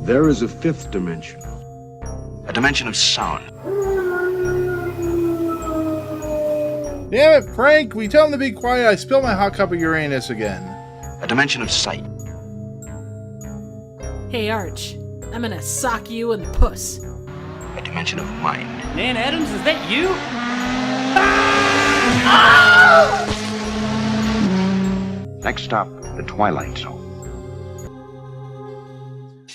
There is a fifth dimension. A dimension of sound. Damn it, Frank! We tell him to be quiet. I spilled my hot cup of Uranus again. A dimension of sight. Hey, Arch. I'm gonna sock you in the puss. A dimension of mind. Nan Adams, is that you? Next stop, the Twilight Zone.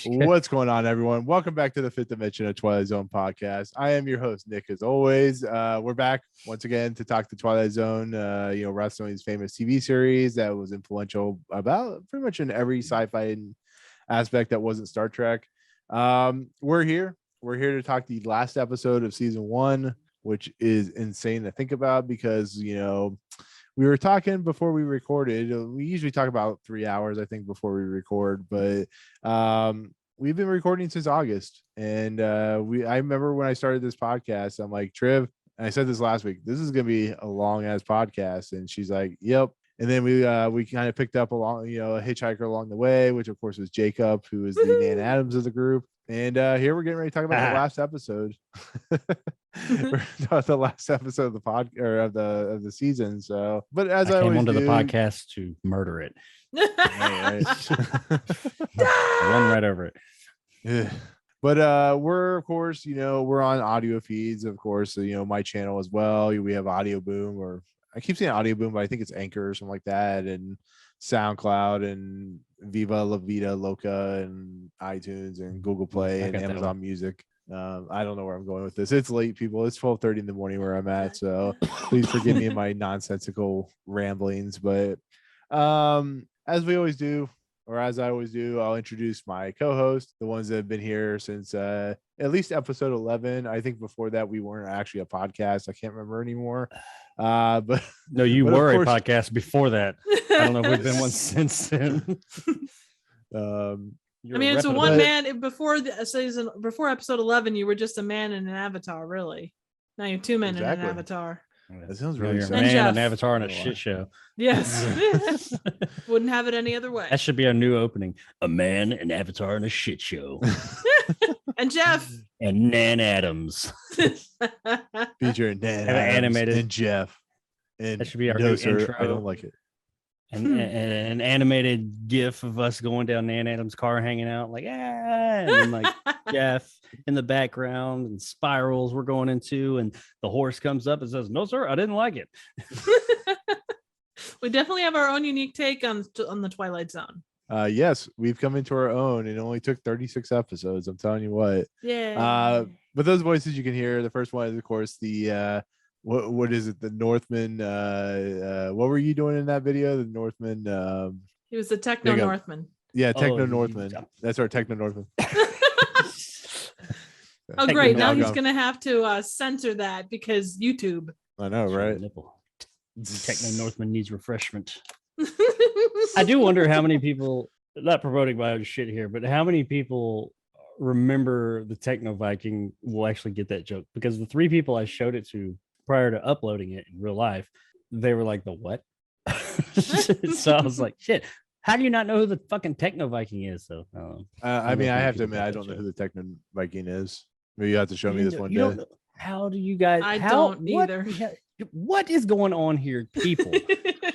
What's going on, everyone? Welcome back to the Fifth Dimension of Twilight Zone podcast. I am your host, Nick, as always. We're back once again to talk to Twilight Zone, Rod Serling's famous TV series that was influential about pretty much in every sci-fi aspect that wasn't Star Trek. We're here to talk the last episode of season 1, which is insane to think about because, we were talking before we recorded. We usually talk about 3 hours, I think, before we record, but we've been recording since August. And I remember when I started this podcast, I'm like, Triv, and I said this last week, this is going to be a long ass podcast. And she's like, yep. And then we kind of picked up along, a hitchhiker along the way, which of course was Jacob, who is the Nan Adams of the group. And here we're getting ready to talk about the last episode. The last episode of the pod or of the season. So, but as I came always onto do, the podcast to murder it. right. Run right over it. Yeah. But we're of course, we're on audio feeds, of course. So, my channel as well. We have Audio Boom, or I keep saying Audio Boom, but I think it's Anchor or something like that, and SoundCloud and Viva La Vida Loca and iTunes and Google Play and Amazon Music. I don't know where I'm going with this. It's late, people. It's 12:30 in the morning where I'm at, so please forgive me my nonsensical ramblings. But as we always do, or as I always do, I'll introduce my co-host, the ones that have been here since at least episode 11. I think before that we weren't actually a podcast. I can't remember anymore. But no, you were a podcast before that. I don't know if we've been one since then. It's a one man before the season, before episode 11. You were just a man and an avatar, really. Now you're two men and an avatar. That sounds really sad. Man, an avatar, and a shit show. Yes. Wouldn't have it any other way. That should be our new opening. A man, an avatar, and a shit show. And Jeff. And Nan Adams. Featuring Nan Adams animated. And Jeff. And that should be our new intro. I don't like it. And an animated gif of us going down Nan Adams' car hanging out, like, and then like Jeff in the background and spirals we're going into, and the horse comes up and says, "No, sir, I didn't like it." We definitely have our own unique take on the Twilight Zone. Yes, we've come into our own. It only took 36 episodes. I'm telling you what. Yeah. But those voices you can hear, the first one is, of course, the what is it? The Northman. What were you doing in that video? The Northman. He was the Techno Northman. Yeah, Techno Northman. That's our Techno Northman. Oh, great! Now he's gonna have to censor that because YouTube. I know, right? Techno Northman needs refreshment. I do wonder how many people, not promoting my own shit here, but how many people remember the Techno Viking will actually get that joke, because the 3 people I showed it to prior to uploading it in real life, they were like, the what? So I was like, shit, how do you not know who the fucking Techno Viking is? So I have to admit, I don't know who the Techno Viking is. Maybe you have to show me this one day. How do you guys? I don't either. What is going on here, people?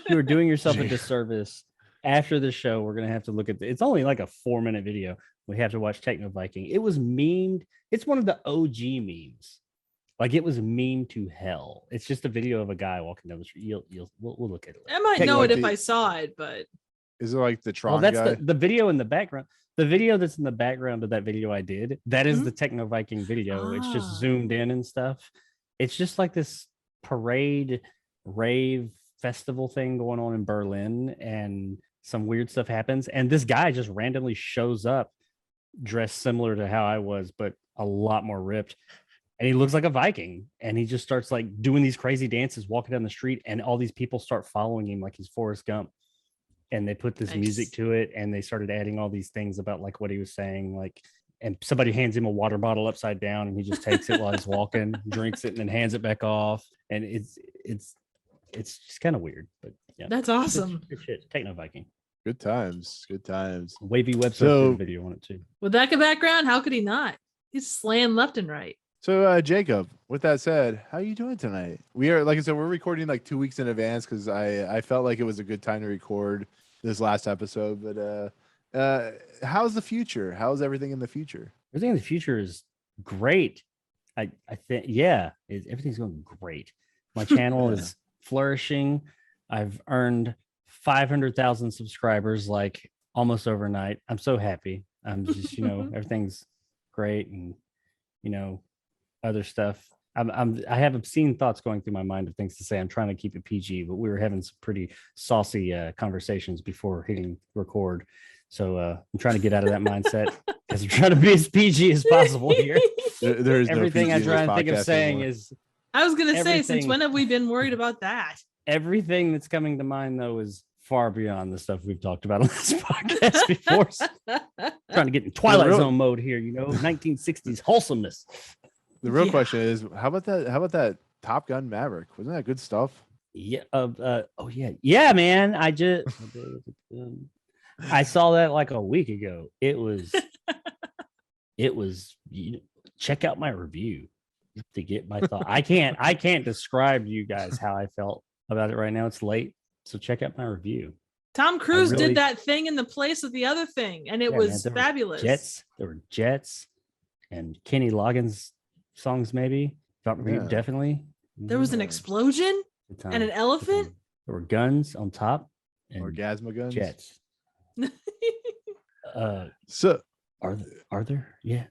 You are doing yourself a disservice. After the show, we're gonna have to look at it's only like a 4-minute video. We have to watch Techno Viking. It was memed. It's one of the OG memes. Like, it was meme to hell. It's just a video of a guy walking down the street. We'll look at it later. I might know it if I saw it, but is it like the Tron that's guy? the video in the background. The video that's in the background of that video I did, that is the Techno Viking video. It's just zoomed in and stuff. It's just like this parade, rave, festival thing going on in Berlin, and some weird stuff happens. And this guy just randomly shows up dressed similar to how I was, but a lot more ripped. And he looks like a Viking, and he just starts like doing these crazy dances, walking down the street, and all these people start following him like he's Forrest Gump. And they put this music to it, and they started adding all these things about like what he was saying, like, and somebody hands him a water bottle upside down, and he just takes it while he's walking, drinks it, and then hands it back off. And it's just kind of weird, but yeah, that's awesome. Good shit. Techno Viking. Good times. Good times. Wavy web So- surfer video on it too. With that background, how could he not? He's slaying left and right. So, Jacob, with that said, how are you doing tonight? We are, like I said, we're recording like 2 weeks in advance because I felt like it was a good time to record this last episode. But how's the future? How's everything in the future? Everything in the future is great. I think, yeah, everything's going great. My channel Yeah. is flourishing. I've earned 500,000 subscribers like almost overnight. I'm so happy. I'm just, everything's great, and other stuff. I have obscene thoughts going through my mind of things to say. I'm trying to keep it PG, but we were having some pretty saucy conversations before hitting record. So I'm trying to get out of that mindset because I'm trying to be as PG as possible here. There is Everything no I PG in try this and think of podcast saying anymore. is I was gonna say, since Everything- when have we been worried about that? everything that's coming to mind, though, is far beyond the stuff we've talked about on this podcast before. Trying to get in Twilight real- Zone mode here, 1960s wholesomeness. The real Yeah. question is, how about that Top Gun Maverick? Wasn't that good stuff? Yeah. Yeah, man. I saw that like a week ago. It was. Check out my review to get my thought. I can't describe to you guys how I felt about it right now. It's late, so check out my review. Tom Cruise really- did that thing in the place of the other thing, and it Yeah, was man, there were fabulous. There were jets, and Kenny Loggins songs. Maybe Yeah. definitely. There was an Yeah. explosion Good time. and an elephant. There were guns on top and Orgasmo guns. jets. So Are there? Yeah.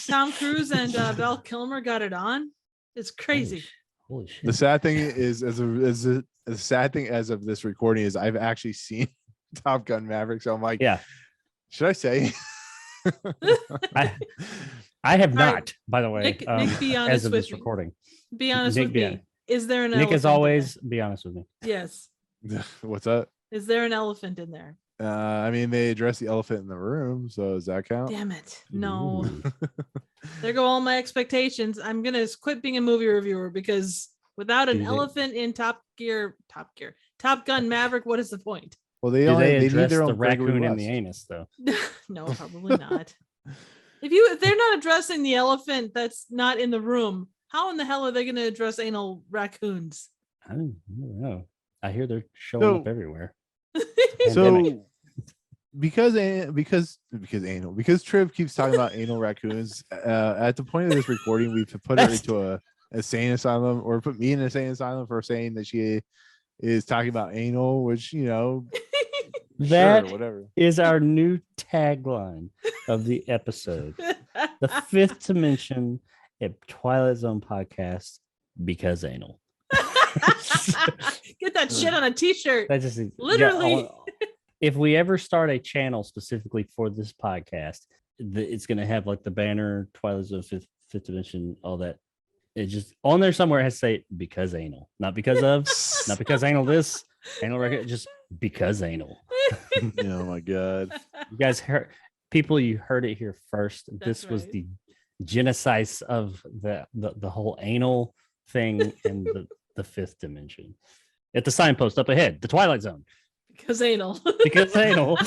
Tom Cruise and Val Kilmer got it on. It's crazy. Holy shit. the sad thing is, the sad thing as of this recording is I've actually seen Top Gun Maverick. So I'm like, Yeah. should I say? I have All right. not, by the way. Nick, be as honest of with this me. recording. Be honest Nick, with be me. honest. Is there an Nick, elephant? as in always, be honest with me. there? Yes. What's up? Is there an elephant in there? I mean, they addressed the elephant in the room, so does that count? Damn it. No. Ooh. There go all my expectations. I'm gonna quit being a movie reviewer because without an Do they- elephant in Top Gun Maverick, what is the point? Well, they Do they need address their the own Gregory raccoon in the West. anus, though? No, probably not. If they're not addressing the elephant that's not in the room, how in the hell are they gonna address anal raccoons? I don't know. I hear they're showing up So- everywhere. So Pandemic. because Triv keeps talking about anal raccoons, at the point of this recording, we've put her into a insane asylum, or put me in an insane asylum for saying that she is talking about anal, which That sure, whatever. is our new tagline of the episode. The fifth dimension at Twilight Zone podcast, because anal. Get that shit on a t-shirt. That just Literally. if we ever start a channel specifically for this podcast, it's going to have like the banner, Twilight Zone fifth dimension, all that. It just on there somewhere has to say because anal, not because of, not because anal this, anal record, just because anal. Oh my god. You guys heard, people, you heard it here first. That's This was right. the genesis of the whole anal thing in the fifth dimension. At the signpost up ahead, the Twilight Zone, Because anal. because anal.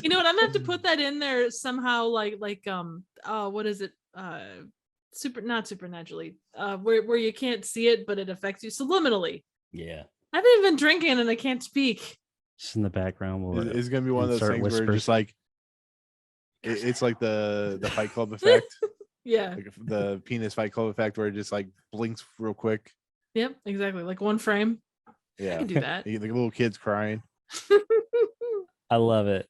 You know what? I'm gonna have to put that in there somehow, like what is it? Not supernaturally. Where you can't see it, but it affects you subliminally. Yeah, I haven't even been drinking and I can't speak. just in the background. We'll It's gonna be one of those insert things where whispers. just like it's like the Fight Club effect, Yeah. like the penis Fight Club effect, where it just like blinks real quick. Yep. Exactly. Like one frame. I Yeah, can do that. the little kids crying. I love it.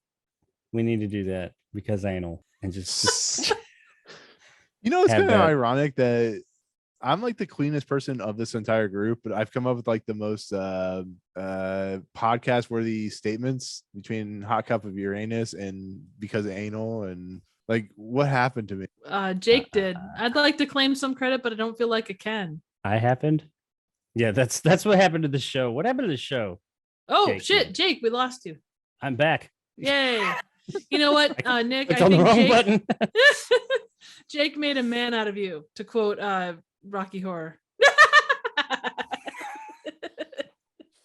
We need to do that because anal and just You know, it's Have kind of that. ironic that I'm like the cleanest person of this entire group, but I've come up with like the most podcast worthy statements between Hot Cup of Uranus and because of anal, and like what happened to me. Jake did. I'd like to claim some credit, but I don't feel like I can. I happened. Yeah, that's what happened to the show. What happened to the show? Oh Jake shit, did. Jake, we lost you. I'm back. Yay. You know what, Nick? It's I on the think wrong Jake, button. Jake made a man out of you, to quote Rocky Horror.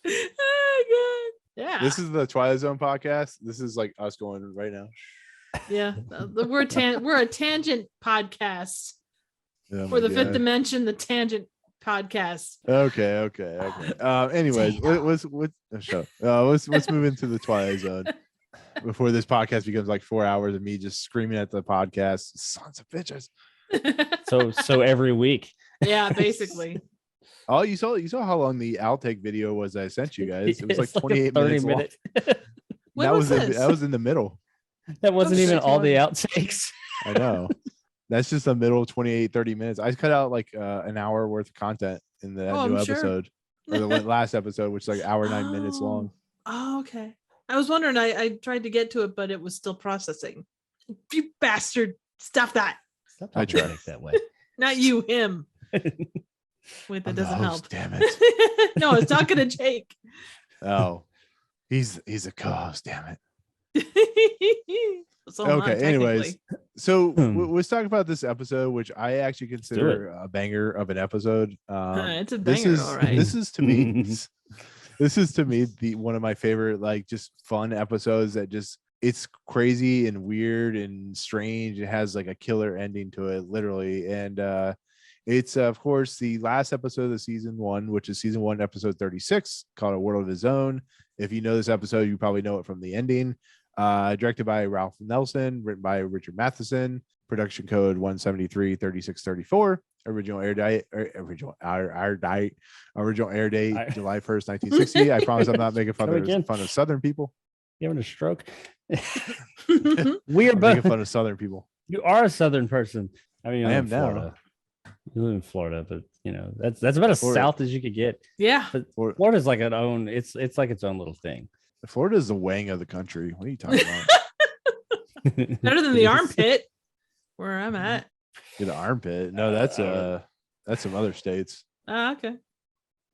Oh, Yeah. This is the Twilight Zone podcast. This is like us going right now. Yeah. We're a tangent podcast. Oh For my the Fifth God. Dimension, the Tangent podcast. Okay. Anyways, let's move into the Twilight Zone before this podcast becomes like 4 hours of me just screaming at the podcast. Sons of bitches. So every week. Yeah, basically. Oh, you saw how long the outtake video was I sent you guys? It was like It's a 28 30 minutes long. When That was was this? that was in the middle. That wasn't even shit, all the Lord. outtakes. I know. That's just the middle 28, 30 minutes. I cut out like an hour worth of content in the Oh, new I'm sure. episode. Or the last episode, which is like hour 9 minutes long. Oh, okay. I was wondering. I tried to get to it, but it was still processing. You bastard! Stop that. Stop I talking tried. like that way. Not you, him. Wait, that I'm the doesn't help. host, damn it. No, I was talking to Jake. Oh, he's a co-host, damn it. So am I, Okay, anyways, technically. so Hmm. let's talk about this episode, which I actually consider a banger of an episode. It's a This banger, is all right. this is to me this is to me the one of my favorite, like, just fun episodes that just, it's crazy and weird and strange. It has like a killer ending to it, literally. And it's of course the last episode of season 1, which is season 1, episode 36, called A World of His Own. If you know this episode, you probably know it from the ending. Directed by Ralph Nelson, written by Richard Matheson, production code 173-3634, original air date July 1st, 1960. I promise I'm not making Go again. fun of Southern people. You having a stroke? We are I'm making both. fun of Southern people. You are a Southern person. I mean, you I live am in now. Florida. You live in Florida, but you know that's about as Florida. south as you could get. Yeah. But Florida, Florida's like an own. It's like its own little thing. Florida is the wang of the country. What are you talking about? Better than the armpit, where I'm at. Get an armpit. No, that's some other states. Okay.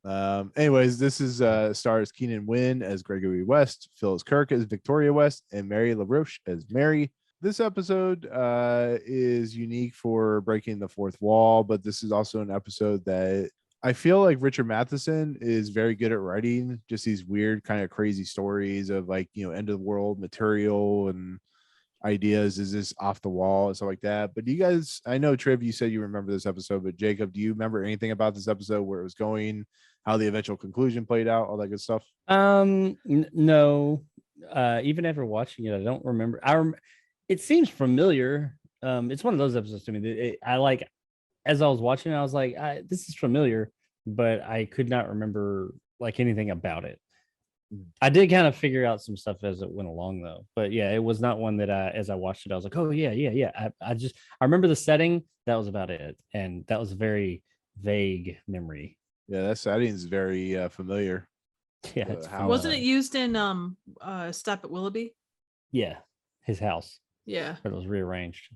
Anyways, this is stars Keenan Wynn as Gregory West, Phyllis Kirk as Victoria West, and Mary LaRoche as Mary. This episode is unique for breaking the fourth wall, but this is also an episode that I feel like Richard Matheson is very good at writing just these weird, kind of crazy stories of, like, you know, end of the world material and ideas. Is this off the wall and stuff like that? But do you guys, I know Triv, you said you remember this episode, but Jacob, do you remember anything about this episode, where it was going, how the eventual conclusion played out, all that good stuff? No. Even after watching it, I don't remember. It seems familiar. It's one of those episodes to me that I like. As I was watching it, I was like, this is familiar, but I could not remember like anything about it. I did kind of figure out some stuff as it went along, though. But yeah, it was not one that as I watched it, I was like, oh yeah. I remember the setting. That was about it, and that was a very vague memory. Yeah, that setting is very familiar. Yeah, it's How- Wasn't it used in Stop at Willoughby? Yeah, his house, Yeah, but it was rearranged.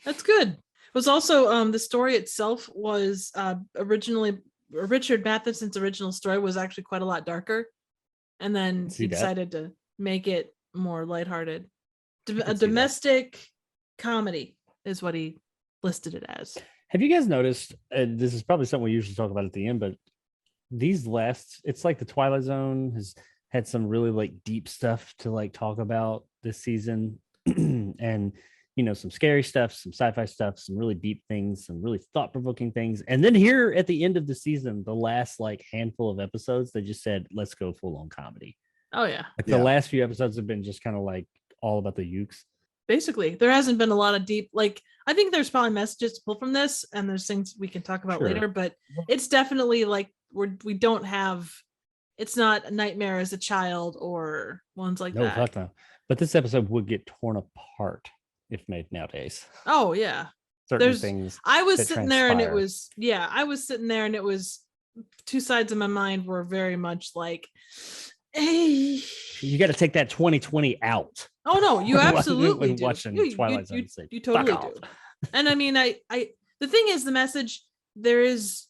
that's good. It was also the story itself was originally Richard Matheson's original story was actually quite a lot darker, and then See he that. decided to make it more lighthearted. can A see that. domestic comedy is what he listed it as. Have you guys noticed? This is probably something we usually talk about at the end, but it's like the Twilight Zone has had some really like deep stuff to like talk about this season, and you know, some scary stuff, some sci-fi stuff, some really deep things, some really thought-provoking things. And then here at the end of the season, the last like handful of episodes, they just said, let's go full-on comedy. Oh yeah, Like Yeah. the last few episodes have been just kind of like all about the ukes. basically there hasn't been a lot of deep, like, I think there's probably messages to pull from this, and there's things we can talk about Sure. later, but it's definitely like we don't have, it's not a Nightmare as a Child or ones like No, that. fuck no. But this episode would get torn apart if made nowadays. Oh yeah, Certain There's- things. I was that sitting there and it transpire. was, yeah, I was sitting there and it was two sides of my mind were very much like, hey, You got to take that 2020 out. oh no, you When absolutely do. watching You- Twilight Zone, say, you "Fuck totally off." do. And I mean, I the thing is, the message there is,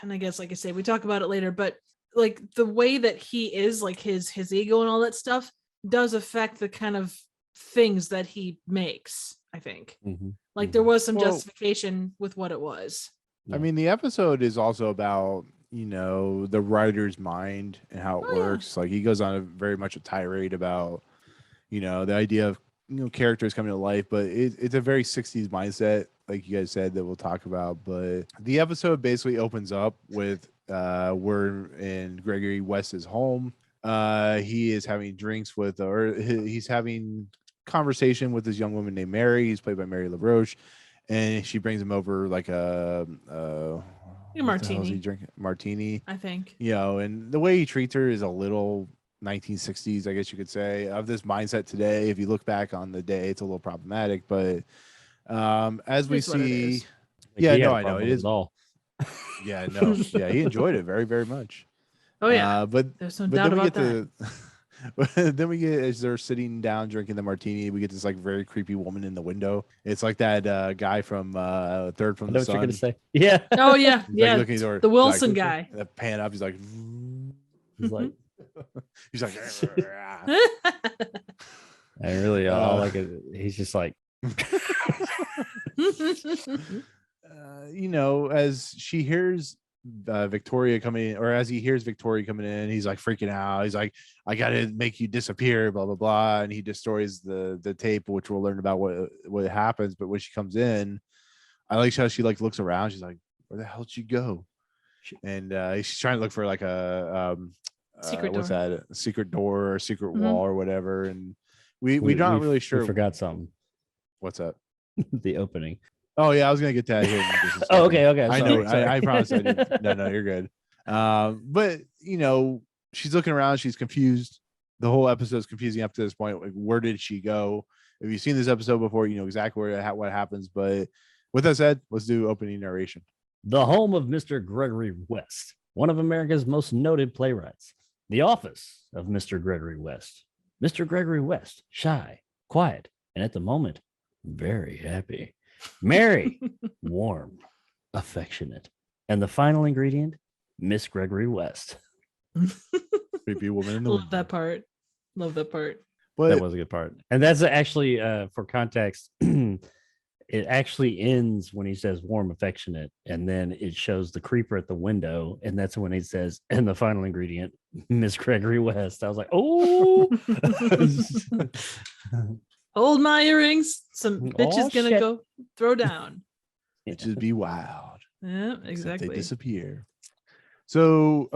and I guess like I say, we talk about it later, but like the way that he is, like his ego and all that stuff does affect the kind of things that he makes, I think. Mhm. Like there was some Well- justification with what it was. I mean, the episode is also about the writer's mind and how it Oh, yeah. works. Like he goes on very much a tirade about the idea of characters coming to life, but it's a very 60s mindset, like you guys said, that we'll talk about. But the episode basically opens up with we're in Gregory West's home. He is having drinks with, or he's having conversation with this young woman named Mary. He's played by Mary LaRoche, and she brings him over like a martini. Martini, I think. And the way he treats her is a little 1960s, I guess you could say, of this mindset today. If you look back on the day, it's a little problematic, but as we see, I know it is all. he enjoyed it very, very much. Oh yeah, but there's no doubt about that. Then we get, as they're sitting down drinking the martini, we get this like very creepy woman in the window. It's like that guy from Third from the Sun. What you're gonna say? Yeah. Oh yeah, yeah. Looking at her, the Wilson like, guy. Pan up. He's like, he's like, I really all like it. He's just like, as she hears Victoria coming in, or as he hears Victoria coming in, he's like freaking out. He's like, I gotta make you disappear, blah blah blah, and he destroys the tape, which we'll learn about what happens. But when she comes in, I like how she like looks around. She's like, where the hell did she go? And she's trying to look for like a secret door. What's that? A secret door or secret wall or whatever. And we're not really sure. We forgot something. What's up? The opening. Oh yeah, I was gonna get to that here. In just a second. Oh, okay. I know. I promise I didn't. No, you're good. But she's looking around. She's confused. The whole episode is confusing up to this point. Like, where did she go? If you've seen this episode before, you know exactly what happens. But with that said, let's do opening narration. The home of Mr. Gregory West, one of America's most noted playwrights. The office of Mr. Gregory West. Mr. Gregory West, shy, quiet, and at the moment, very happy. Merry, warm, affectionate. And the final ingredient, Miss Gregory West. Creepy woman in the Love window. that part. Love that part. But That was a good part. And that's actually, for context, it actually ends when he says warm, affectionate, and then it shows the creeper at the window, and that's when he says, and the final ingredient, Miss Gregory West. I was like, oh. Hold my earrings. Some bitch is gonna shit. go throw down. it just be wild. Yeah, Except exactly. They disappear. So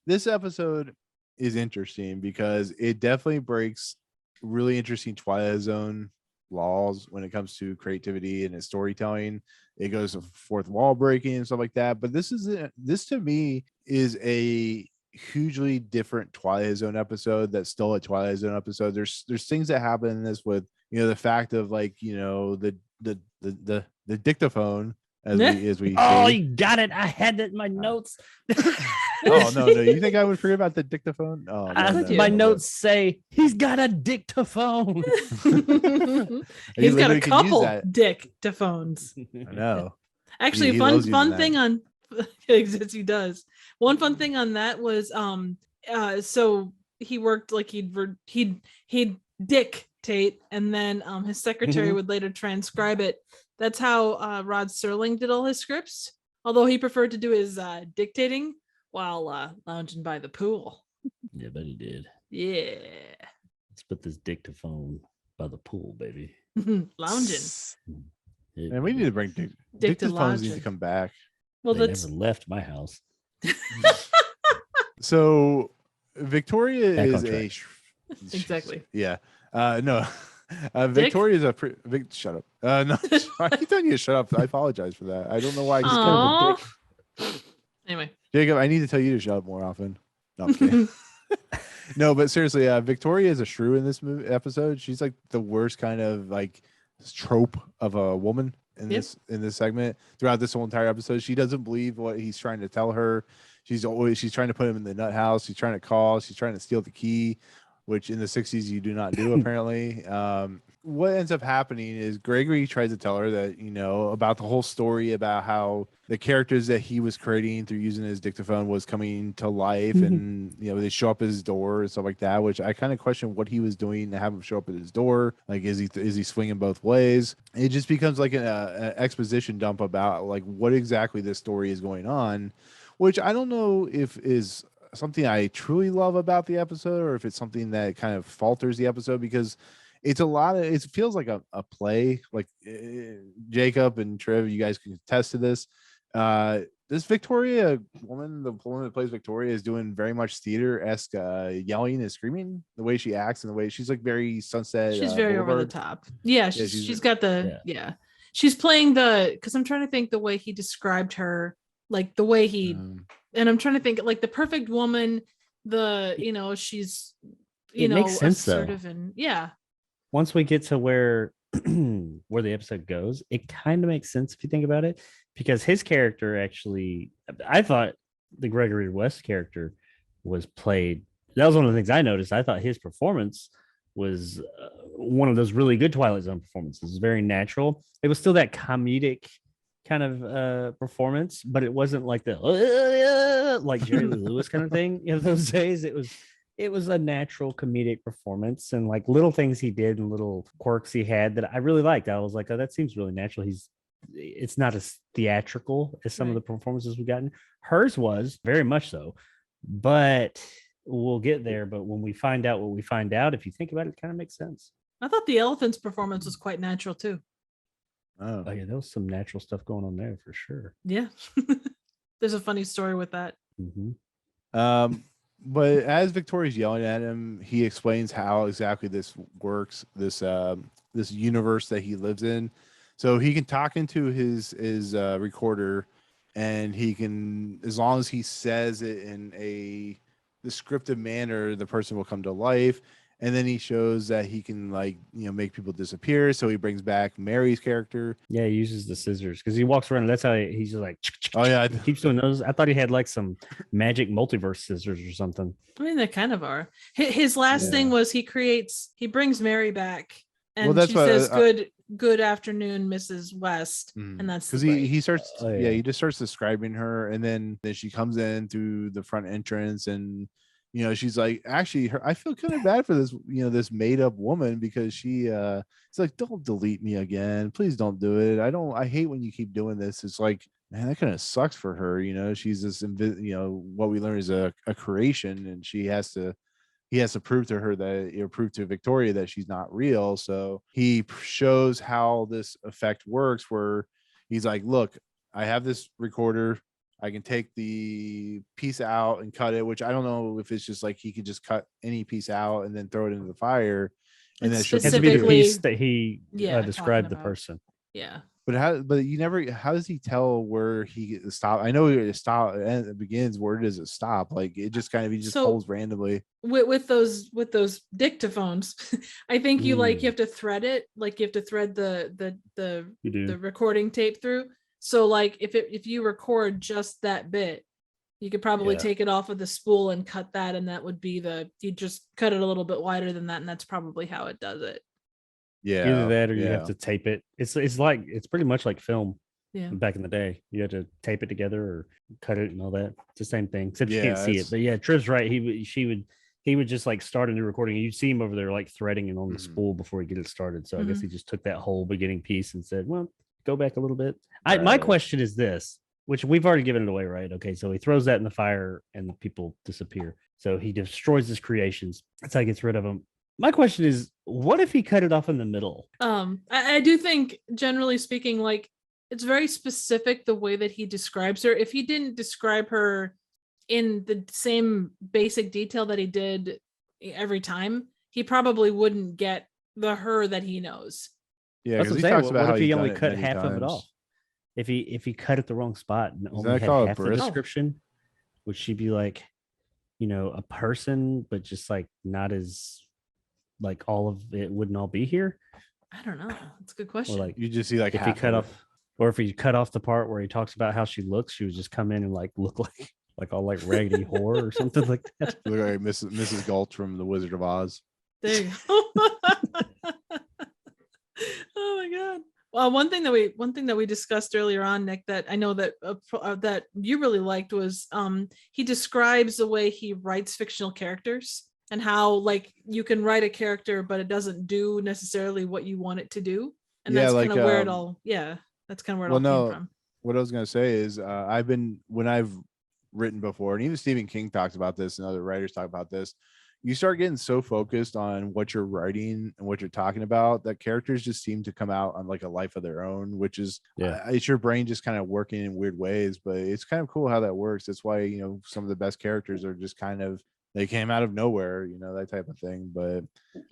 this episode is interesting because it definitely breaks really interesting Twilight Zone laws when it comes to creativity and its storytelling. It goes to fourth wall breaking and stuff like that. But this to me is a hugely different Twilight Zone episode that's still a Twilight Zone episode. There's things that happen in this with the fact of like the dictaphone as we Oh, see. you got it. I had it in my notes. Oh no, you think I would forget about the dictaphone? Oh, My notes say he's got a dictaphone. He's got a literally can use couple that. dictaphones. I know. Actually, He fun loves using thing that. on yes, he does. One fun thing on that was so he worked like he'd dictate and then his secretary would later transcribe it. That's how Rod Serling did all his scripts, although he preferred to do his dictating while lounging by the pool. Yeah, but he did. Yeah. Let's put this dictaphone by the pool, baby. Lounging. Yeah, And we need to bring dictaphones need to come back. Well, they that's never left my house. So Victoria Back is on a track. exactly. yeah. No. Victoria is shut up. No, I keep telling you to shut up. I apologize for that. I don't know why I just called Aw. Anyway. Jacob, I need to tell you to shut up more often. No, I'm kidding. No, but seriously, Victoria is a shrew in this episode. She's like the worst kind of like trope of a woman in Yep. this segment throughout this whole entire episode. She doesn't believe what he's trying to tell her. She's trying to put him in the nut house. She's trying to call. She's trying to steal the key, which in the 60s you do not do apparently. What ends up happening is Gregory tries to tell her that, about the whole story about how the characters that he was creating through using his dictaphone was coming to life and, they show up at his door and stuff like that, which I kind of question what he was doing to have him show up at his door. Like, is he swinging both ways? It just becomes like an exposition dump about like what exactly this story is going on, which I don't know if is something I truly love about the episode or if it's something that kind of falters the episode, because it's a lot of, it feels like a play. Like Jacob and Trev, you guys can attest to this. This Victoria woman, the woman that plays Victoria, is doing very much theater-esque yelling and screaming, the way she acts and the way she's like very Sunset. She's very over the Boulevard. top. Yeah, she's got the She's playing because I'm trying to think the way he described her, like the way he and I'm trying to think like the perfect woman, she's makes sense, assertive though. and Once we get to where the episode goes, it kind of makes sense if you think about it, because his character actually, I thought the Gregory West character was played. That was one of the things I noticed. I thought his performance was one of those really good Twilight Zone performances. Very natural. It was still that comedic kind of performance, but it wasn't like the like Jerry Lee Lewis kind of thing in those days. It was a natural comedic performance, and like little things he did and little quirks he had that I really liked. I was like, oh, that seems really natural. It's not as theatrical as some of the performances we've gotten. Hers was very much so, but we'll get there. But when we find out what we find out, if you think about it, it kind of makes sense. I thought the elephant's performance was quite natural too. Oh yeah, there was some natural stuff going on there for sure. Yeah. There's a funny story with that. Mm-hmm. But as Victoria's yelling at him, he explains how exactly this works, this universe that he lives in. So he can talk into his recorder, and he can, as long as he says it in a descriptive manner, the person will come to life. And then he shows that he can make people disappear. So he brings back Mary's character. Yeah, he uses the scissors because he walks around. And that's how he's just like, oh yeah, he keeps doing those. I thought he had like some magic multiverse scissors or something. I mean, they kind of are. His last thing was he brings Mary back, and she says, "Good afternoon, Mrs. West," and that's because he starts. He just starts describing her, and then she comes in through the front entrance, and she's like, actually, I feel kind of bad for this, this made up woman, because it's like, don't delete me again. Please don't do it. I hate when you keep doing this. It's like, man, that kind of sucks for her. She's this, what we learn is a creation, and he has to prove to her that, prove to Victoria that she's not real. So he shows how this effect works, where he's like, look, I have this recorder. I can take the piece out and cut it, which I don't know if it's just like he could just cut any piece out and then throw it into the fire. And then it has to be the piece that he described the person. Yeah. But how does he tell where he stop? I know it stop and it begins. Where does it stop? Like it just he just pulls randomly. With those dictaphones, I think you have to thread it. Like you have to thread the recording tape through. So like if you record just that bit, you could probably take it off of the spool and cut that, and that would be you just cut it a little bit wider than that, and that's probably how it does it. Yeah, either that or you have to tape it. It's pretty much like film. Yeah, back in the day, you had to tape it together or cut it and all that. It's the same thing, except you can't see it. But yeah, Triv's right. He would just like start a new recording. You'd see him over there like threading it on the spool before he get it started. So I guess he just took that whole beginning piece and said, well, go back a little bit. My question is this, which we've already given it away, right? Okay, so he throws that in the fire and the people disappear. So he destroys his creations. That's how he gets rid of them. My question is, what if he cut it off in the middle? I do think, generally speaking, like it's very specific the way that he describes her. If he didn't describe her in the same basic detail that he did every time, he probably wouldn't get the her that he knows. Yeah, because he talks about what how if he only cut half of it off? If he cut it the wrong spot and only had half the description, would she be like, a person, but just like not as like all of it wouldn't all be here? I don't know. That's a good question. Or like you just see like if he cut off, or if he cut off the part where he talks about how she looks, she would just come in and like look like all like raggedy whore or something like that. Look like Mrs. Gulch from The Wizard of Oz. There you go. Oh my god. Well, one thing that we discussed earlier on, Nick, that I know that that you really liked was he describes the way he writes fictional characters and how like you can write a character but it doesn't do necessarily what you want it to do, and that's kind of where it all came from. What I was gonna say is when I've written before, and even Stephen King talks about this, and other writers talk about this. You start getting so focused on what you're writing and what you're talking about that characters just seem to come out on like a life of their own, which is it's your brain just kind of working in weird ways. But it's kind of cool how that works. That's why, you know, some of the best characters are just kind of, they came out of nowhere, you know, that type of thing. But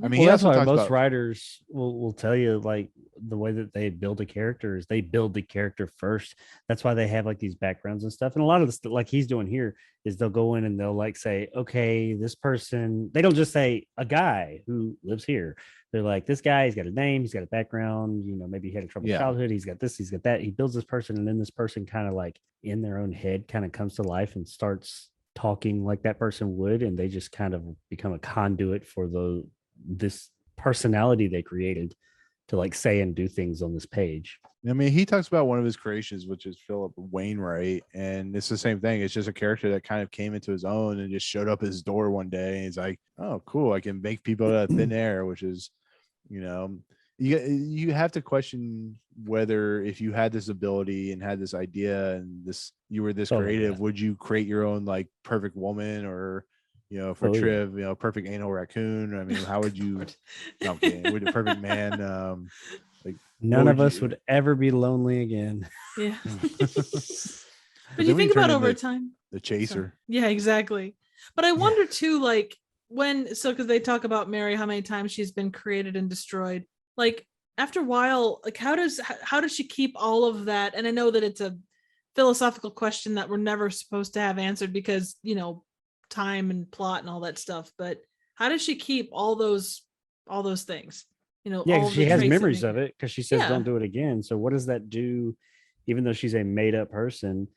I mean, well, that's why most writers will tell you, like, the way that they build a character is they build the character first. That's why they have like these backgrounds and stuff. And a lot of this, like he's doing here, is they'll go in and they'll like say, okay, this person, they don't just say a guy who lives here. They're like, this guy, he's got a name, he's got a background, you know, maybe he had a troubled childhood, he's got this, he's got that. He builds this person, and then this person kind of like in their own head kind of comes to life and starts talking like that person would, and they just kind of become a conduit for this personality they created to like say and do things on this page. I mean, he talks about one of his creations, which is Philip Wainwright, and it's the same thing. It's just a character that kind of came into his own and just showed up at his door one day, and he's like, oh cool, I can make people out of thin air, which is, you know, you have to question whether, if you had this ability and had this idea and this, you were this creative, would you create your own like perfect woman, or, you know, for Triv, you know, perfect anal raccoon? I mean, how would you, no, I'm kidding, with a perfect man, like none of us would ever be lonely again. Yeah. But you think about over time, the chaser. Yeah, exactly. But I wonder too, like because they talk about Mary, how many times she's been created and destroyed. Like after a while, like how does she keep all of that? And I know that it's a philosophical question that we're never supposed to have answered because, you know, time and plot and all that stuff. But how does she keep all those things? You know, yeah, she has memories of it because she says don't do it again. So what does that do? Even though she's a made up person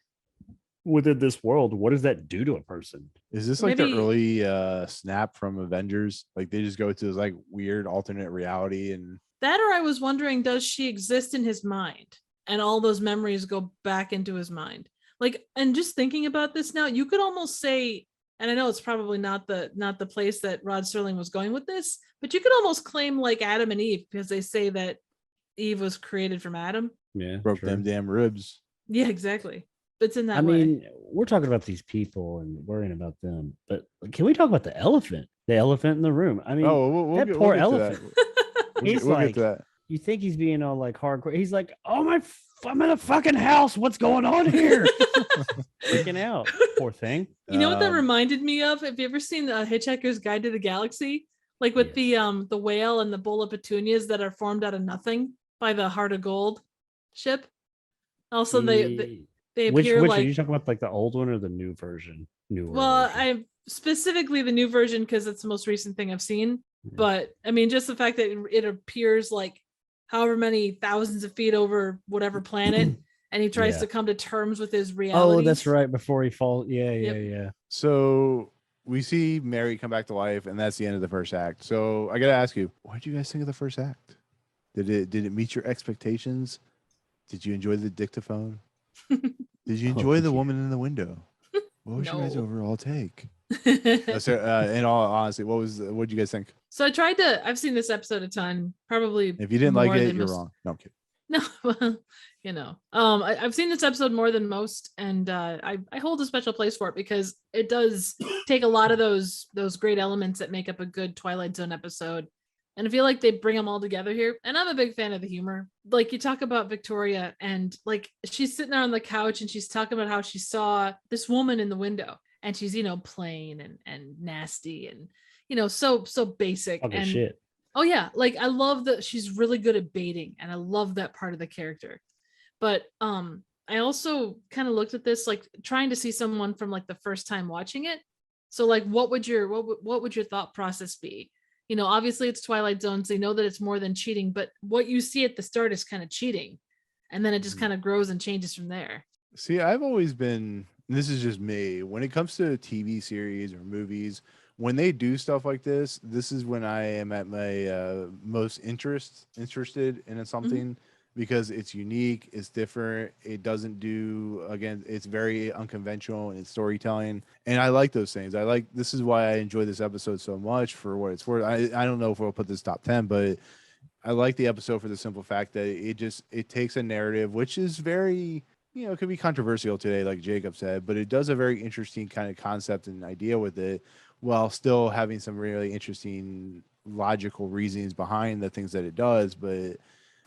within this world, what does that do to a person? Is this like the early snap from Avengers? Like they just go to this like weird alternate reality, and that, or I was wondering, does she exist in his mind and all those memories go back into his mind? Like, and just thinking about this now, you could almost say, and I know it's probably not the place that Rod Serling was going with this, but you could almost claim like Adam and Eve, because they say that Eve was created from Adam. Yeah, broke them damn ribs. Yeah, exactly. It's in that way. I mean, we're talking about these people and worrying about them, but can we talk about the elephant in the room? I mean, that poor elephant. He's like, you think he's being all like hardcore. He's like, oh I'm in a fucking house. What's going on here? Freaking out. Poor thing. You know what that reminded me of? Have you ever seen the Hitchhiker's Guide to the Galaxy? Like with the whale and the bowl of petunias that are formed out of nothing by the Heart of Gold ship. Also, they appear which like. Are you talking about, like the old one or the new version? Well, I specifically the new version because it's the most recent thing I've seen. Yeah. But I mean, just the fact that it appears like however many thousands of feet over whatever planet, and he tries to come to terms with his reality. Oh, that's right. Before he falls. Yeah. So we see Mary come back to life, and that's the end of the first act. So I gotta ask you, what did you guys think of the first act? Did it meet your expectations? Did you enjoy the dictaphone? Did you enjoy the woman in the window? What was your guys' overall take? In all honesty, what did you guys think? So I've seen this episode a ton, probably. If you didn't like it, you're wrong. No, I'm kidding. No, well, you know, I've seen this episode more than most, and I hold a special place for it because it does take a lot of those great elements that make up a good Twilight Zone episode, and I feel like they bring them all together here. And I'm a big fan of the humor. Like you talk about Victoria, and like she's sitting there on the couch, and she's talking about how she saw this woman in the window, and she's, you know, plain and nasty, and you know, so basic and shit. Oh yeah, like I love that she's really good at baiting, and I love that part of the character. But I also kind of looked at this like trying to see someone from like the first time watching it. So like what would your thought process be? You know, obviously it's Twilight Zone, so you know that it's more than cheating, but what you see at the start is kind of cheating, and then it just kind of grows and changes from there. See, I've always been, this is just me, when it comes to TV series or movies, when they do stuff like this is when I am at my most interested in something, because it's unique, it's different, it doesn't do, again, it's very unconventional in its storytelling, and I like those things. This is why I enjoy this episode so much, for what it's worth. I don't know if we'll put this top 10, but I like the episode for the simple fact that it takes a narrative which is very, it could be controversial today, like Jacob said, but it does a very interesting kind of concept and idea with it, while still having some really interesting logical reasons behind the things that it does. But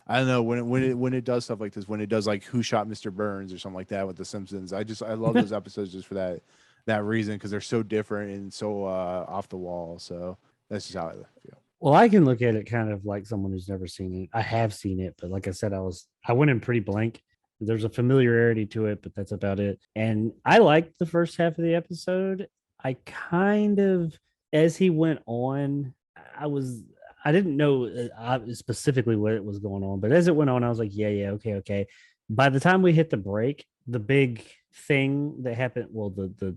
I don't know, when it does stuff like this, when it does like Who Shot Mr. Burns or something like that with The Simpsons, I love those episodes just for that reason, because they're so different and so off the wall. So that's just how I feel. Well, I can look at it kind of like someone who's never seen it. I have seen it, but like I said, I went in pretty blank. There's a familiarity to it, but that's about it. And I liked the first half of the episode. I kind of, as he went on, I didn't know specifically what was going on, but as it went on, I was like, yeah, okay. By the time we hit the break, the big thing that happened, well, the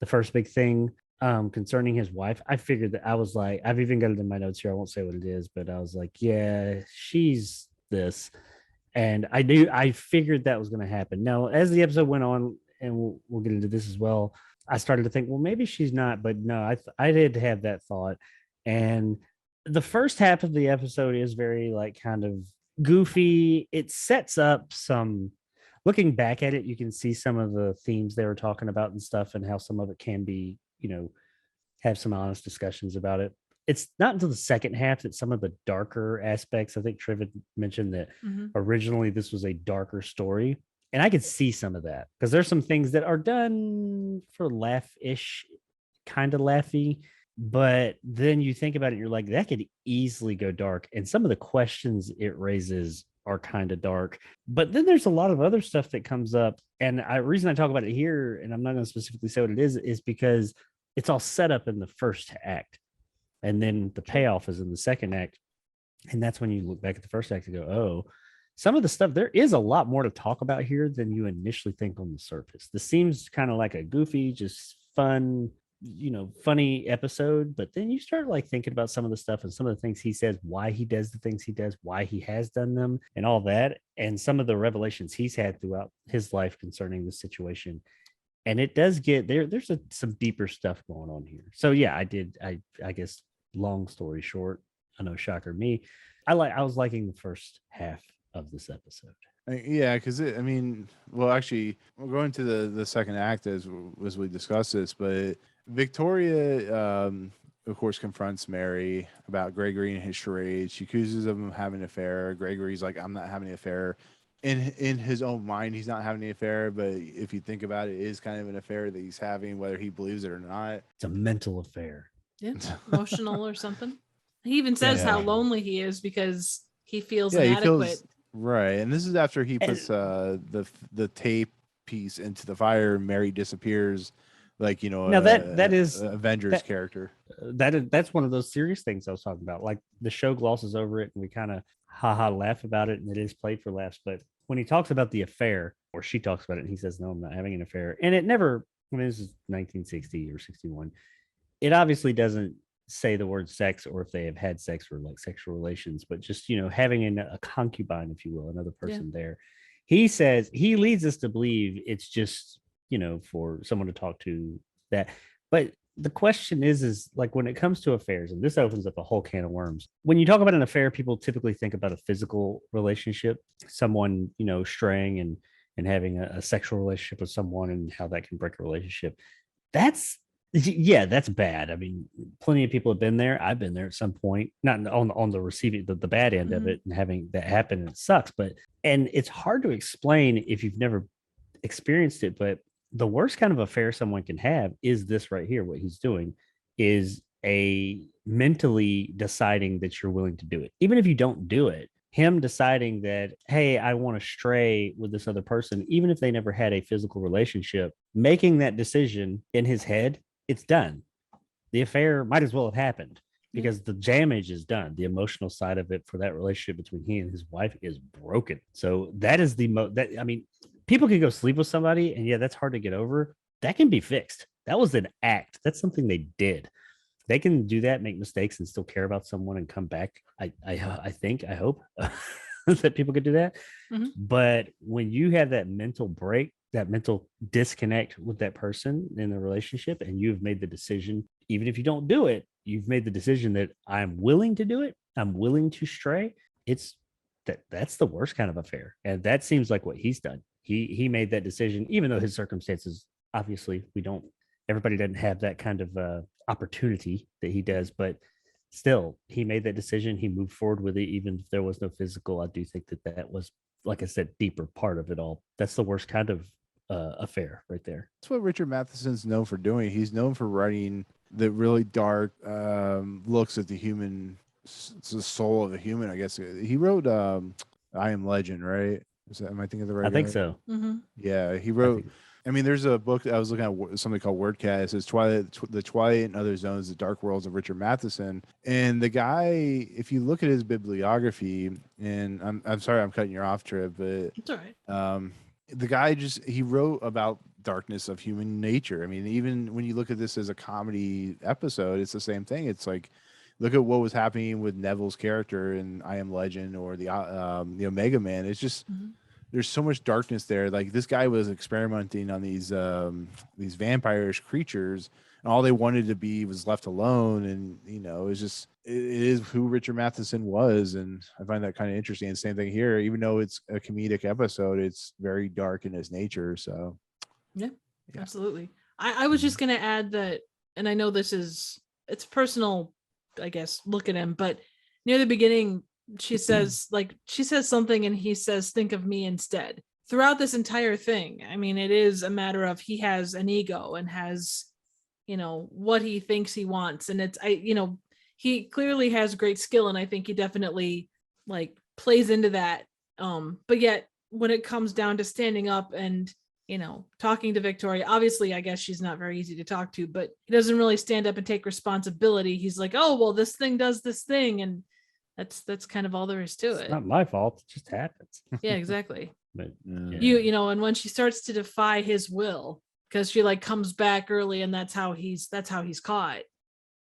first big thing concerning his wife, I figured that, I was like, I've even got it in my notes here. I won't say what it is, but I was like, yeah, she's this. And I figured that was going to happen. Now, as the episode went on, and we'll get into this as well, I started to think, well, maybe she's not, but no, I did have that thought. And the first half of the episode is very like kind of goofy. It sets up some, looking back at it, you can see some of the themes they were talking about and stuff, and how some of it can be, have some honest discussions about it. It's not until the second half that some of the darker aspects, I think Triv had mentioned that originally this was a darker story. And I could see some of that, because there's some things that are done for laugh-ish, kind of laughy. But then you think about it, you're like, that could easily go dark. And some of the questions it raises are kind of dark. But then there's a lot of other stuff that comes up. And the reason I talk about it here, and I'm not going to specifically say what it is because it's all set up in the first act. And then the payoff is in the second act. And that's when you look back at the first act and go, oh, some of the stuff, there is a lot more to talk about here than you initially think on the surface. This seems kind of like a goofy, just fun, funny episode. But then you start like thinking about some of the stuff and some of the things he says, why he does the things he does, why he has done them, and all that. And some of the revelations he's had throughout his life concerning the situation. And it does get there. There's some deeper stuff going on here. So yeah, I guess long story short, I know, shocker me, I was liking the first half of this episode. Yeah, because actually, we'll go into the second act as we discuss this. But Victoria, of course, confronts Mary about Gregory and his charades. She accuses him of having an affair. Gregory's like, I'm not having an affair. In his own mind, he's not having an affair, but if you think about it, it is kind of an affair that he's having, whether he believes it or not. It's a mental affair. Yeah, emotional or something. He even says how lonely he is because he feels inadequate. Right, and this is after he puts the tape piece into the fire, and Mary disappears, like now that is Avengers character. That's one of those serious things I was talking about. Like the show glosses over it, and we kind of laugh about it, and it is played for laughs. But when he talks about the affair, or she talks about it, and he says, "No, I'm not having an affair," and it never. This is 1960 or 61. It obviously doesn't say the word sex, or if they have had sex or like sexual relations, but just having a concubine, if you will, another person there. He says, he leads us to believe it's just for someone to talk to that. But the question is like, when it comes to affairs, and this opens up a whole can of worms. When you talk about an affair, people typically think about a physical relationship, someone straying and having a sexual relationship with someone, and how that can break a relationship. That's bad. I mean, plenty of people have been there. I've been there at some point, not on the receiving the bad end of it, and having that happen. And it sucks, and it's hard to explain if you've never experienced it. But the worst kind of affair someone can have is this right here. What he's doing is a mentally deciding that you're willing to do it, even if you don't do it. Him deciding that, hey, I want to stray with this other person, even if they never had a physical relationship, making that decision in his head. It's done. The affair might as well have happened, because the damage is done. The emotional side of it for that relationship between he and his wife is broken. So that is people can go sleep with somebody, and that's hard to get over. That can be fixed. That was an act. That's something they did. They can do that, make mistakes, and still care about someone and come back. I hope that people could do that. But when you have that mental break, that mental disconnect with that person in the relationship, and you've made the decision, even if you don't do it, you've made the decision that I'm willing to do it, I'm willing to stray. That's the worst kind of affair. And that seems like what he's done. He made that decision, even though his circumstances, obviously, everybody doesn't have that kind of opportunity that he does, but still, he made that decision. He moved forward with it, even if there was no physical. I do think that was, like I said, deeper part of it all. That's the worst kind of affair right there. That's what Richard Matheson's known for doing. He's known for writing the really dark looks at the human, the soul of the human. I guess he wrote I Am Legend, right? Am I thinking of the right? I think guy? so. Yeah, he wrote. I mean, there's a book I was looking at, something called Wordcat. It says the Twilight and Other Zones, the Dark Worlds of Richard Matheson. And the guy, if you look at his bibliography, and I'm sorry I'm cutting you off, Trip, but It's all right. the guy he wrote about darkness of human nature. I mean, even when you look at this as a comedy episode, it's the same thing. It's like, look at what was happening with Neville's character in I Am Legend or the Omega Man. It's just there's so much darkness there. Like, this guy was experimenting on these vampirish creatures, and all they wanted to be was left alone. And it is who Richard Matheson was, and I find that kind of interesting. And same thing here, even though it's a comedic episode, it's very dark in its nature. So yeah. Absolutely. I was just gonna add that, and I know it's personal, I guess, look at him, but near the beginning she says something and he says, think of me instead. Throughout this entire thing, I mean, it is a matter of he has an ego and has what he thinks he wants, and he clearly has great skill, and I think he definitely plays into that, but yet when it comes down to standing up and talking to Victoria, obviously I guess she's not very easy to talk to, but he doesn't really stand up and take responsibility. He's like, oh well, this thing does this thing, and that's kind of all there is to it. It's not my fault, it just happens. Yeah, exactly. But and when she starts to defy his will, because she comes back early, and that's how he's caught,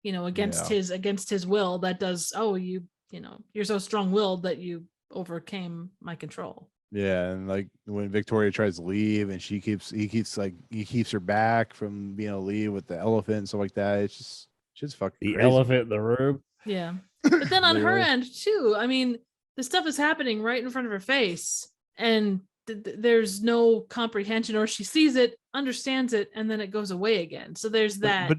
against his will, that does, you're so strong-willed that you overcame my control. Yeah, and when Victoria tries to leave, and he keeps her back from being able to leave with the elephant and stuff like that. It's just fucking the crazy. elephant in the room. Yeah, but then on her end too, I mean, the stuff is happening right in front of her face, and there's no comprehension, or she sees it, understands it, and then it goes away again. So there's that.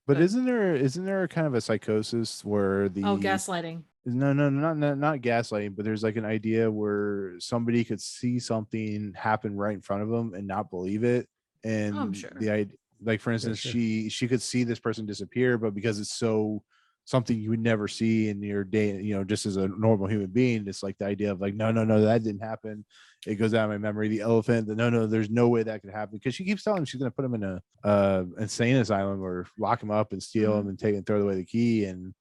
But isn't there kind of a psychosis where gaslighting? No, not gaslighting, but there's an idea where somebody could see something happen right in front of them and not believe it. And I'm sure. the idea, for instance, she could see this person disappear, but because it's so something you would never see in your day, just as a normal human being, it's the idea of no, that didn't happen. It goes out of my memory. The elephant, no, there's no way that could happen, because she keeps telling him she's going to put him in a insane asylum or lock him up and steal him and throw away the key. And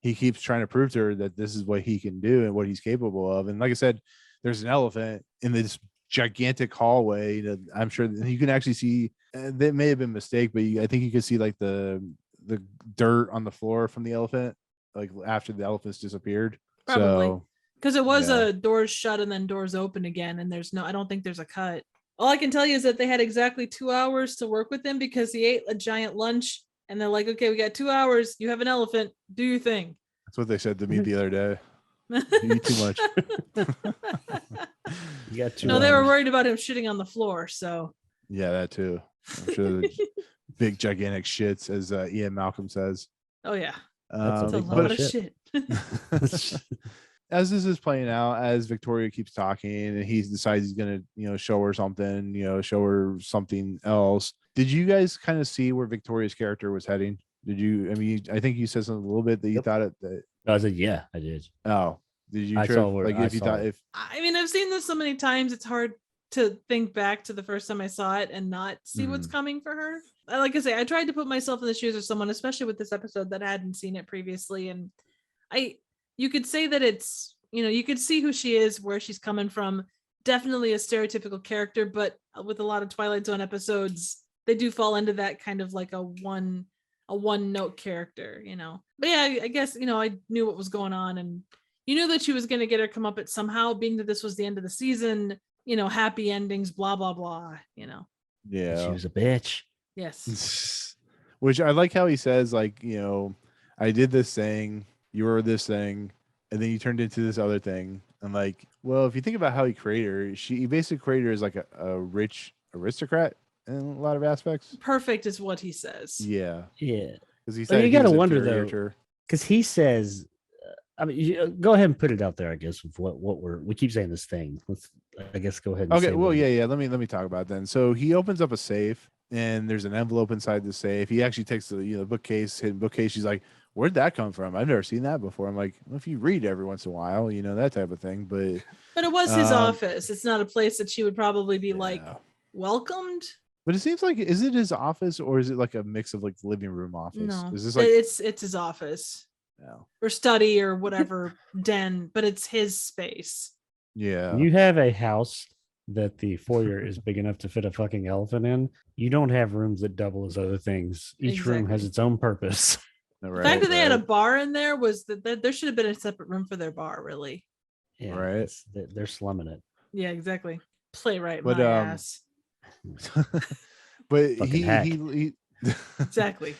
he keeps trying to prove to her that this is what he can do and what he's capable of. And like I said, there's an elephant in this gigantic hallway. I'm sure you can actually see, that may have been a mistake, but I think you can see the dirt on the floor from the elephant, after the elephant's disappeared. Probably. Because it was a doors shut and then doors open again, and I don't think there's a cut. All I can tell you is that they had exactly 2 hours to work with him, because he ate a giant lunch, and they're like, okay, we got 2 hours. You have an elephant. Do your thing. That's what they said to me the other day. You eat too much. You got 2 No, they were worried about him shitting on the floor. So yeah, that too. I'm sure big gigantic shits, as Ian Malcolm says. Oh yeah, that's a lot of shit. As this is playing out, as Victoria keeps talking, and he decides he's gonna, show her something else. Did you guys kind of see where Victoria's character was heading? Did you? I mean, I think you said something a little bit that you thought it. That... I said, yeah, I did. Oh, did you? I saw where, if you thought if. I mean, I've seen this so many times. It's hard to think back to the first time I saw it and not see what's coming for her. Like I say, I tried to put myself in the shoes of someone, especially with this episode, that hadn't seen it previously, and you could say that it's, you could see who she is, where she's coming from. Definitely a stereotypical character, but with a lot of Twilight Zone episodes, they do fall into that kind of a one note character, But yeah, I guess, I knew what was going on, and you knew that she was going to get her comeuppance somehow, being that this was the end of the season, happy endings, blah, blah, blah, Yeah. She was a bitch. Yes. Which I like how he says, I did this thing, you were this thing, and then you turned into this other thing. And Well, if you think about how he created her, he basically created her as like a rich aristocrat in a lot of aspects. Perfect is what he says. Yeah, Yeah. because he But said you he got to was wonder inferior though, to her. because he says, I mean, go ahead and put it out there. I guess with what we keep saying this thing. Let's, I guess, go ahead. And Okay, say well, what yeah. Let me talk about it then. So he opens up a safe, and there's an envelope inside the safe. He actually takes the bookcase, hidden bookcase. She's like, "Where'd that come from? I've never seen that before." I'm like, well, "If you read every once in a while, that type of thing." But it was his office. It's not a place that she would probably be like yeah. welcomed. But it seems like, is it his office or is it like a mix of like living room office? No, Is this like it's his office no. or study or whatever den, but it's his space. Yeah. You have a house that the foyer is big enough to fit a fucking elephant in. You don't have rooms that double as other things. Each room has Exactly. its own purpose. The fact that they had a bar in there was that there should have been a separate room for their bar, really. Yeah, right. They're slumming it. Yeah, exactly. Playwright, But, my ass. but Fucking hack. he Exactly.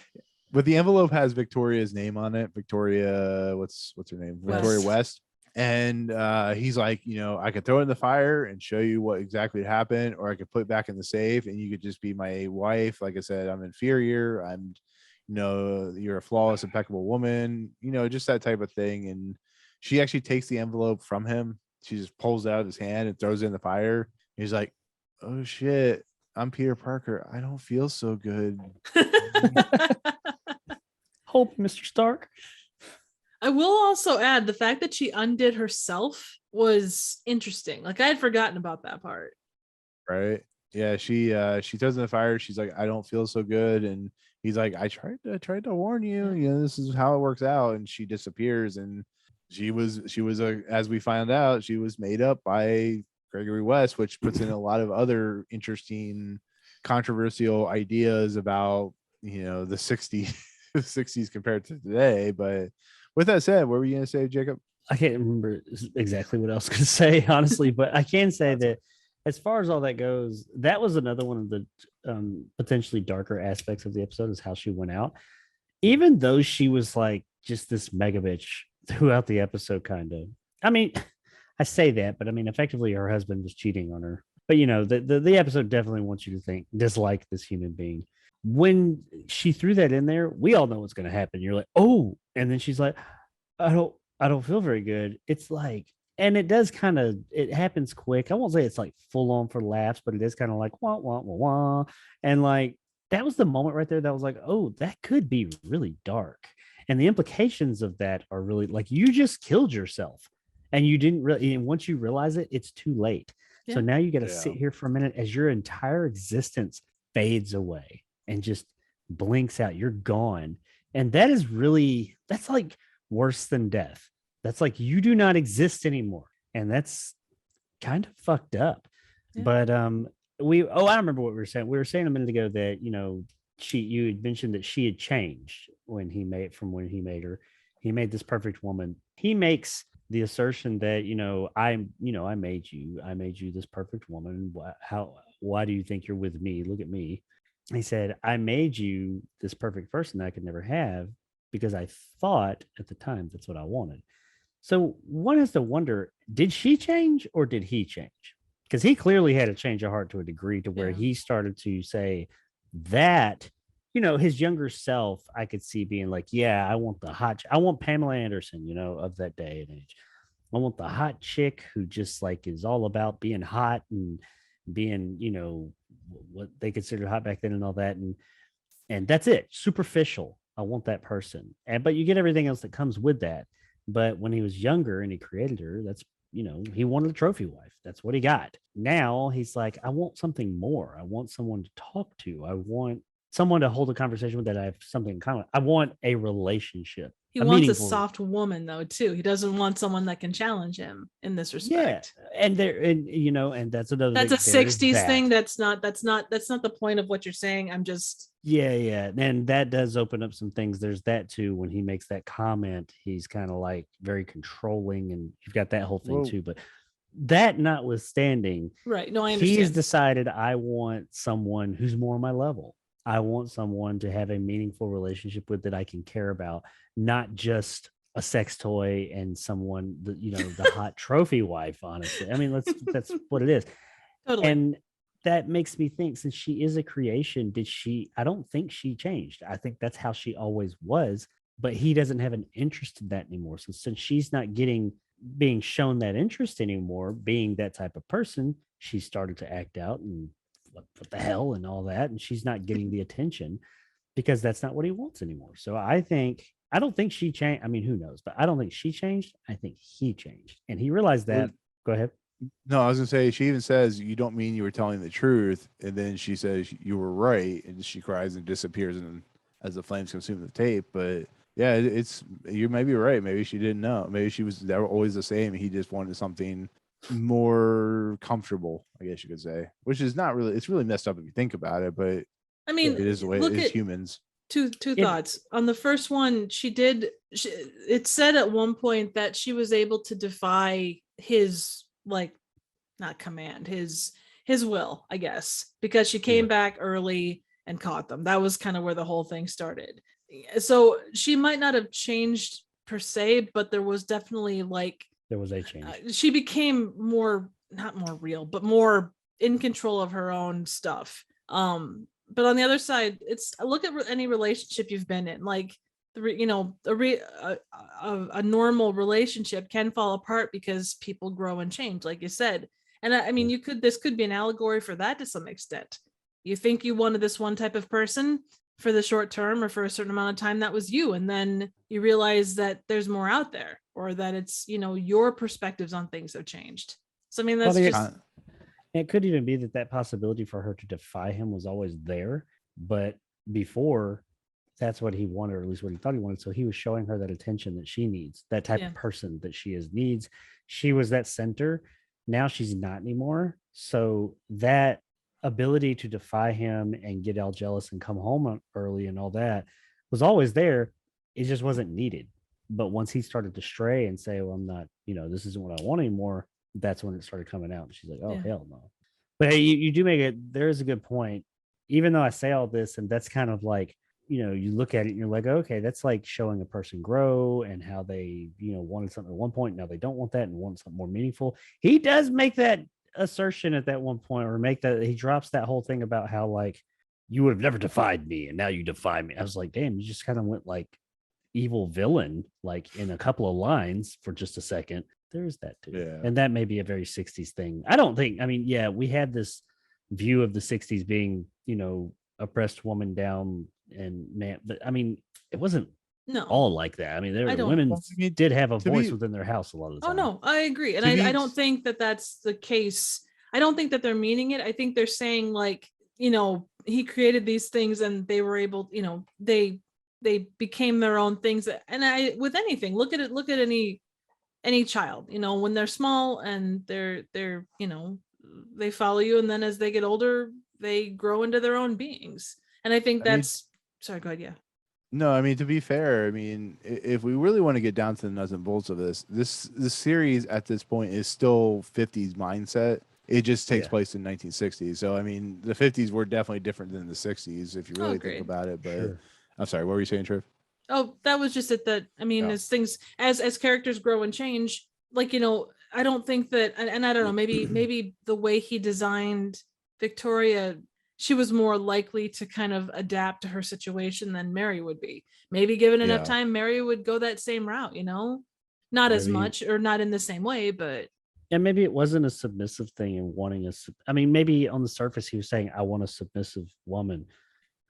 but the envelope has Victoria's name on it. Victoria, what's her name? Victoria West. And he's like, I could throw it in the fire and show you what exactly happened, or I could put it back in the safe and you could just be my wife. Like I said, I'm inferior. I'm, you're a flawless, impeccable woman, just that type of thing. And she actually takes the envelope from him. She just pulls it out of his hand and throws it in the fire. He's like, oh shit, I'm Peter Parker. I don't feel so good. Hope, Mr. Stark. I will also add the fact that she undid herself was interesting. Like I had forgotten about that part. Right. Yeah, she throws in the fire. She's like, I don't feel so good. And he's like, I tried to warn you, this is how it works out. And she disappears. And she was as we found out, she was made up by Gregory West, which puts in a lot of other interesting, controversial ideas about, the 60s compared to today. But with that said, what were you going to say, Jacob? I can't remember exactly what I was going to say, honestly, but I can say that as far as all that goes, that was another one of the potentially darker aspects of the episode is how she went out. Even though she was like just this mega bitch throughout the episode, kind of. I mean, I say that, but I mean, effectively her husband was cheating on her. But, the episode definitely wants you to dislike this human being. When she threw that in there, we all know what's going to happen. You're like, oh, and then she's like, I don't feel very good. It's like, and it does it happens quick. I won't say it's like full on for laughs, but it is kind of like wah, wah, wah, wah. And like, that was the moment right there that was like, oh, that could be really dark. And the implications of that are really like, you just killed yourself and you didn't really, and once you realize it, it's too late. Yeah. So now you got to sit here for a minute as your entire existence fades away and just blinks out. You're gone. And that is really, that's like worse than death. That's like, you do not exist anymore. And that's kind of fucked up. Yeah. But I remember what we were saying. We were saying a minute ago that, you had mentioned that she had changed when he made her. He made this perfect woman. He makes the assertion that, I made you this perfect woman. Why do you think you're with me? Look at me. He said, I made you this perfect person that I could never have because I thought at the time that's what I wanted. So one has to wonder, did she change or did he change? Because he clearly had a change of heart to a degree to where he started to say that, his younger self, I could see being like, yeah, I want Pamela Anderson, of that day and age. I want the hot chick who just like is all about being hot and being, what they considered hot back then and all that. And that's it. Superficial. I want that person. But you get everything else that comes with that. But when he was younger and he created her, that's, he wanted a trophy wife. That's what he got. Now he's like, I want something more. I want someone to talk to. I want someone to hold a conversation with that I have something in common. I want a relationship. He wants a soft woman though, too. He doesn't want someone that can challenge him in this respect. Yeah. And and that's another that's a 60s thing. That's not the point of what you're saying. I'm just yeah. And that does open up some things. There's that too. When he makes that comment, he's kind of like very controlling, and you've got that whole thing too. But that notwithstanding, right. No, I understand. He's decided I want someone who's more on my level. I want someone to have a meaningful relationship with that I can care about, not just a sex toy and someone, the hot trophy wife, honestly. I mean, that's what it is. Totally. And that makes me think, since she is a creation, I don't think she changed. I think that's how she always was, but he doesn't have an interest in that anymore. So since she's not being shown that interest anymore, being that type of person, she started to act out and what the hell and all that. And she's not getting the attention because that's not what he wants anymore. So I don't think she changed. I mean, who knows, but I don't think she changed. I think he changed, and he realized that. Go ahead. No, I was gonna say, she even says, "You don't mean you were telling the truth," and then she says, "You were right," and she cries and disappears, and as the flames consume the tape. But yeah, it's you may be right. Maybe she didn't know. Maybe they were always the same. He just wanted something more comfortable, I guess you could say. Which is not really. It's really messed up if you think about it. But I mean, it is the way it is. Humans. Two thoughts on the first one. It said at one point that she was able to defy his, like, not command, his will, I guess, because she came back early and caught them. That was kind of where the whole thing started. So she might not have changed per se, but there was definitely there was a change. She became not more real, but more in control of her own stuff. But on the other side, it's look at any relationship you've been in, like a normal relationship can fall apart because people grow and change, like you said. And I mean, this could be an allegory for that to some extent. You think you wanted this one type of person for the short term or for a certain amount of time, that was you. And then you realize that there's more out there, or that it's, your perspectives on things have changed. So, I mean, that's it could even be that possibility for her to defy him was always there, but before, that's what he wanted, or at least what he thought he wanted. So he was showing her that attention that she needs, that type of person that she needs. She was that center. Now she's not anymore. So that ability to defy him and get all jealous and come home early and all that was always there. It just wasn't needed. But once he started to stray and say, well, I'm not, this isn't what I want anymore, that's when it started coming out. And she's like, oh, hell no. But hey, you do make it. There is a good point. Even though I say all this, and that's kind of like, you look at it and you're like, okay, that's like showing a person grow and how they, wanted something at one point. Now they don't want that and want something more meaningful. He does make that assertion at that one point, or he drops that whole thing about how, like, you would have never defied me and now you defy me. I was like, damn, you just kind of went like evil villain, like in a couple of lines for just a second. There's that too. Yeah. And that may be a very 60s thing. We had this view of the 60s being, oppressed woman down and man, but I mean, it wasn't all like that. I mean, women did have a voice within their house a lot of the time. Oh no, I agree. And I don't think that that's the case. I don't think that they're meaning it. I think they're saying, like, he created these things and they were able, they became their own things. And with anything, look at any child, when they're small and they're they follow you, and then as they get older, they grow into their own beings. And I think sorry, go ahead. Yeah. No, I mean, to be fair, I mean, if we really want to get down to the nuts and bolts of this series at this point is still 50s mindset. It just takes place in 1960s. So, I mean, the 50s were definitely different than the 60s if you really think about it. But I'm sorry, what were you saying, Triv? Oh, that was just it. That, I mean, as things, as characters grow and change, like, I don't think that, and I don't know, maybe the way he designed Victoria, she was more likely to kind of adapt to her situation than Mary would be. Maybe given enough time, Mary would go that same route, not as much or not in the same way, but. And maybe it wasn't a submissive thing and wanting maybe on the surface he was saying, I want a submissive woman.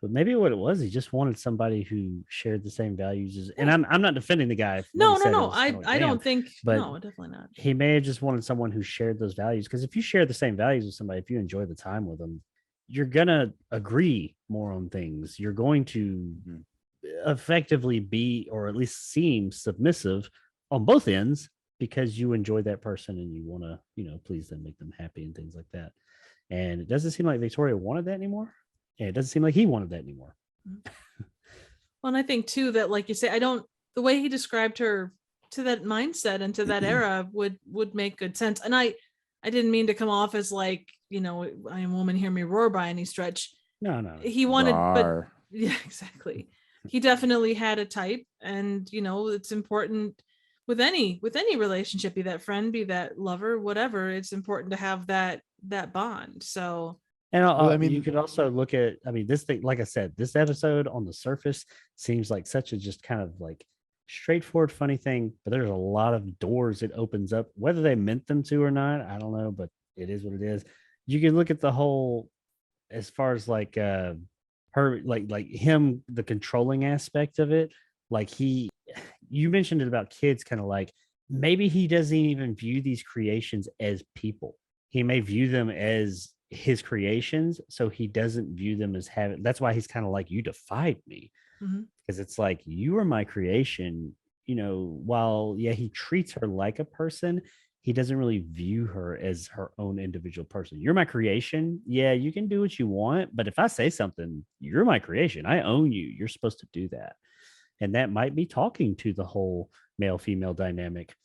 But maybe what it was, he just wanted somebody who shared the same values as, and I'm not defending the guy. No. I don't think, no, definitely not. He may have just wanted someone who shared those values. Because if you share the same values with somebody, if you enjoy the time with them, you're going to agree more on things. You're going to effectively be, or at least seem submissive on both ends, because you enjoy that person and you want to, please them, make them happy and things like that. And it doesn't seem like Victoria wanted that anymore. And it doesn't seem like he wanted that anymore. Well, and I think too that, like you say, the way he described her to that mindset and to that era would make good sense. And I didn't mean to come off as like, I am woman, hear me roar by any stretch. No. He wanted, but yeah, exactly. He definitely had a type, And it's important with any relationship, be that friend, be that lover, whatever. It's important to have that bond. So, and Well, I mean- you could also look at, this thing, like I said, this episode on the surface seems like such a just kind of like straightforward, funny thing, but there's a lot of doors it opens up, whether they meant them to or not. I don't know, but it is what it is. You can look at the whole, as far as like her, like him, the controlling aspect of it. Like you mentioned it about kids, kind of like maybe he doesn't even view these creations as people. He may view them as his creations, so he doesn't view them as having. That's why he's kind of like, you defied me, because it's like, you are my creation. While he treats her like a person, he doesn't really view her as her own individual person. You're my creation. Yeah, you can do what you want, but if I say something, you're my creation. I own you. You're supposed to do that. And that might be talking to the whole male-female dynamic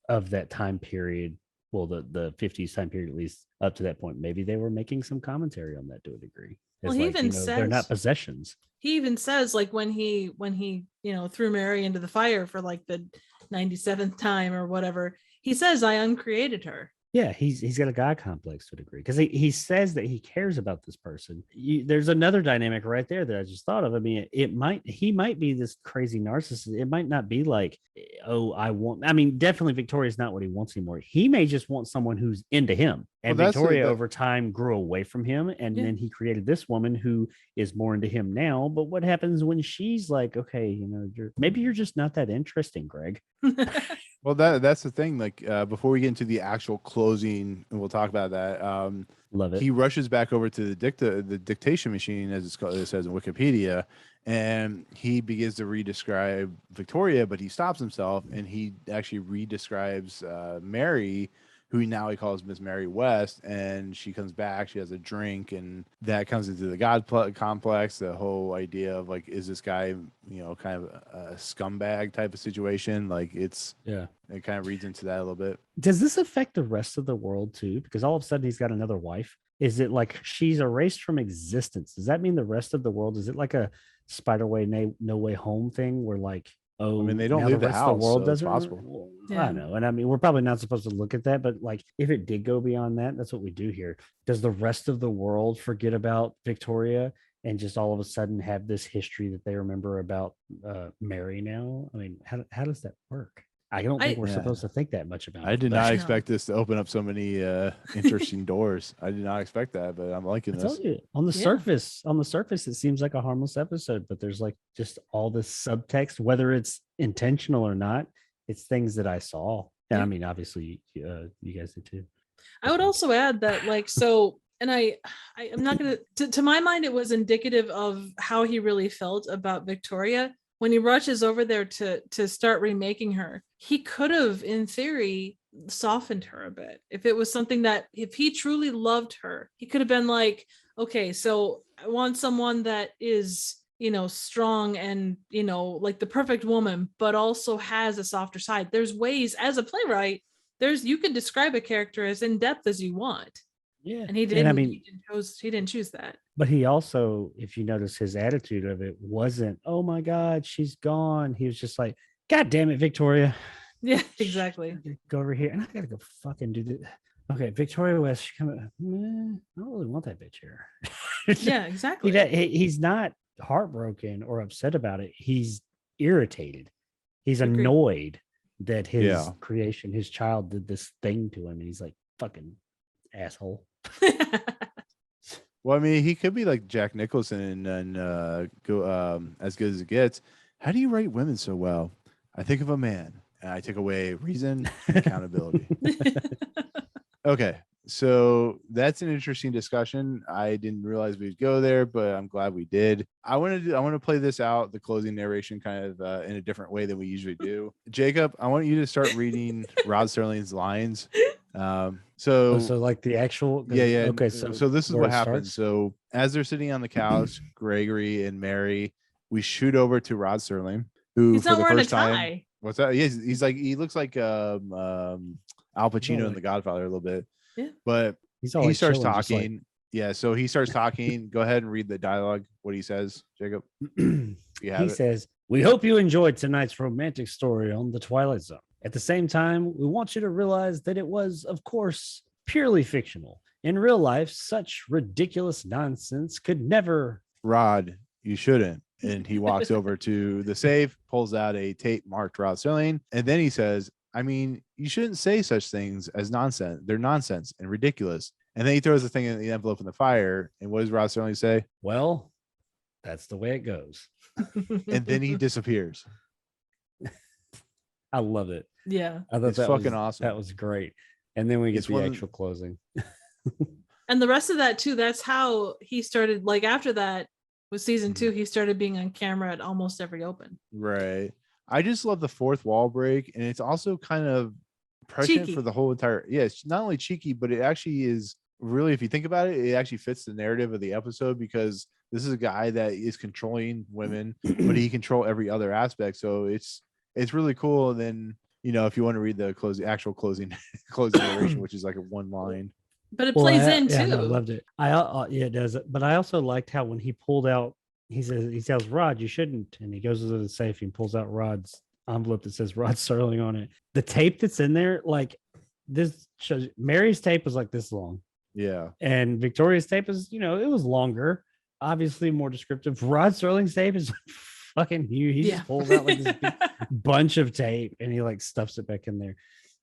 of that time period. Well, the 50s time period, at least up to that point. Maybe they were making some commentary on that to a degree. Well, he even they're not possessions. He even says, like, when he threw Mary into the fire for like the 97th time or whatever, he says, I uncreated her. Yeah, he's got a God complex to a degree, because he says that he cares about this person. There's another dynamic right there that I just thought of. I mean, he might be this crazy narcissist. It might not be like, definitely Victoria's not what he wants anymore. He may just want someone who's into him. And Victoria over time grew away from him, and then he created this woman who is more into him now. But what happens when she's like, okay, maybe you're just not that interesting, Greg. Well, that's the thing. Like, before we get into the actual closing, and we'll talk about that. Love it. He rushes back over to the dictation machine, as it says in Wikipedia, and he begins to re-describe Victoria, but he stops himself and he actually re-describes Mary, who he calls Miss Mary West, and she comes back, she has a drink, and that comes into the God complex, the whole idea of like, is this guy, kind of a scumbag type of situation? Like, it kind of reads into that a little bit. Does this affect the rest of the world too? Because all of a sudden he's got another wife. Is it like she's erased from existence? Does that mean the rest of the world, is it like a Spider-Way No Way Home thing where like, oh, they don't leave the house, the world so it's doesn't possible. I know, and we're probably not supposed to look at that, but like, if it did go beyond that, that's what we do here. Does the rest of the world forget about Victoria and just all of a sudden have this history that they remember about Mary now? I mean, how does that work? I don't think we're supposed to think that much about it. I did not expect this to open up so many interesting doors. I did not expect that, but I'm liking this. I told you, on the surface, it seems like a harmless episode, but there's like just all this subtext, whether it's intentional or not. It's things that I saw. And I mean, obviously, you guys did too. I would also add that, like, so, and I'm not going to my mind, it was indicative of how he really felt about Victoria. When he rushes over there to start remaking her, he could have, in theory, softened her a bit. If it was something that, if he truly loved her, he could have been like, okay, so I want someone that is, strong and, like the perfect woman, but also has a softer side. There's ways, as a playwright, you can describe a character as in depth as you want. Yeah. And he didn't. He didn't choose that. But he also, if you notice, his attitude of it wasn't, oh my God, she's gone. He was just like, God damn it, Victoria. Yeah, exactly. Go over here, and I gotta go fucking do this. Okay, Victoria West, she come. I don't really want that bitch here. Yeah, exactly. He's not heartbroken or upset about it. He's irritated. He's annoyed that his creation, his child, did this thing to him, and he's like, fucking asshole. Well, I mean, he could be like Jack Nicholson and go As Good as It Gets. How do you write women so well? I think of a man and I take away reason and accountability. Okay, so that's an interesting discussion. I didn't realize we'd go there, but I'm glad we did. I want to play this out, the closing narration, kind of in a different way than we usually do. Jacob, I want you to start reading Rod Serling's lines. So like the actual okay, so this is what happens. So as they're sitting on the couch, Gregory and Mary, we shoot over to Rod Serling, who he's for not the wearing first a tie. time, what's that? He's like, he looks like Al Pacino in The Godfather a little bit. Yeah, but he starts talking. So he starts talking. Go ahead and read the dialogue. What he says, Jacob. He says, We hope you enjoyed tonight's romantic story on the Twilight Zone. At the same time, we want you to realize that it was, of course, purely fictional. In real life, such ridiculous nonsense could never. Rod, you shouldn't. And he walks over to the safe, pulls out a tape marked Rod Serling, and then he says, I mean, you shouldn't say such things as nonsense. They're nonsense and ridiculous. And then he throws the thing in the envelope in the fire. And what does Rod Serling say? Well, that's the way it goes. And then he disappears. I love it. Yeah. I thought It's that fucking was, awesome. That was great. And then we get It's the one of actual closing. And the rest of that too, that's how he started. Like after that, with season 2, he started being on camera at almost every open. Right. I just love the fourth wall break. And it's also kind of prescient Cheeky. for the whole entire. Yeah, it's not only cheeky, but it actually is really, if you think about it, it actually fits the narrative of the episode, because this is a guy that is controlling women, but he control every other aspect. So it's really cool. And then, you know, if you want to read the actual closing narration, which is like a one line. But it plays in too. I loved it. Yeah, it does. But I also liked how when he pulled out, he tells Rod, you shouldn't. And he goes to the safe and pulls out Rod's envelope that says Rod Serling on it. The tape that's in there, like this shows, Mary's tape was like this long. Yeah. And Victoria's tape is, you know, it was longer, obviously more descriptive. Rod Serling's tape is fucking huge. He just pulls out like this big bunch of tape and he like stuffs it back in there.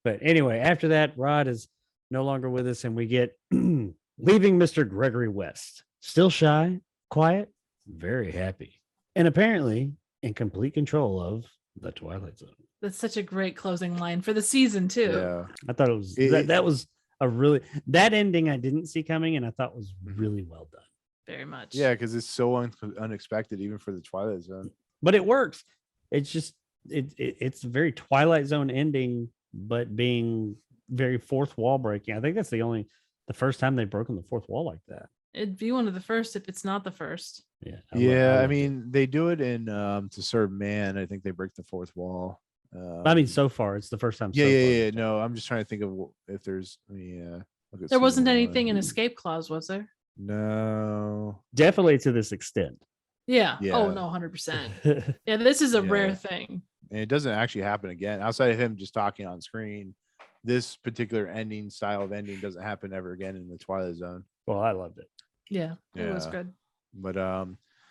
But anyway, after that, Rod is no longer with us, and we get leaving Mr. Gregory West, still shy, quiet, very happy, and apparently in complete control of the Twilight Zone. That's such a great closing line for the season too. Yeah. I thought it was that was a really, that ending I didn't see coming, and I thought was really well done. Very much. Yeah, because it's so unexpected, even for the Twilight Zone. But it works. It's just it's a very Twilight Zone ending, but being very fourth wall breaking. I think that's the first time they've broken the fourth wall like that. It'd be one of the first if it's not the first. Yeah. I mean, they do it in To Serve Man. I think they break the fourth wall. I mean, so far it's the first time. Yeah. No, I'm just trying to think of if there's. There wasn't anything in escape clause, was there? No. Definitely to this extent. Yeah. Yeah. Oh no, 100%. Yeah, this is a rare thing. And it doesn't actually happen again outside of him just talking on screen. This particular style of ending doesn't happen ever again in the Twilight Zone. Well, I loved it. Yeah, it was good. But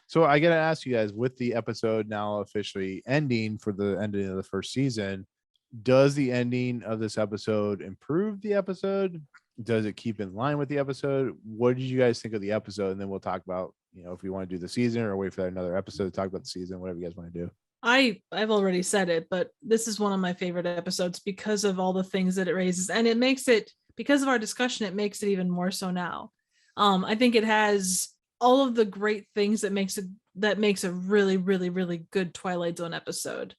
so I gotta ask you guys, with the episode now officially ending for the ending of the first season, does the ending of this episode improve the episode? Does it keep in line with the episode? What did you guys think of the episode? And then we'll talk about, if we want to do the season or wait for another episode to talk about the season, whatever you guys want to do. I've already said it, but this is one of my favorite episodes because of all the things that it raises, and it makes it, because of our discussion, it makes it even more so now. I think it has all of the great things that makes a really, really, really good Twilight Zone episode.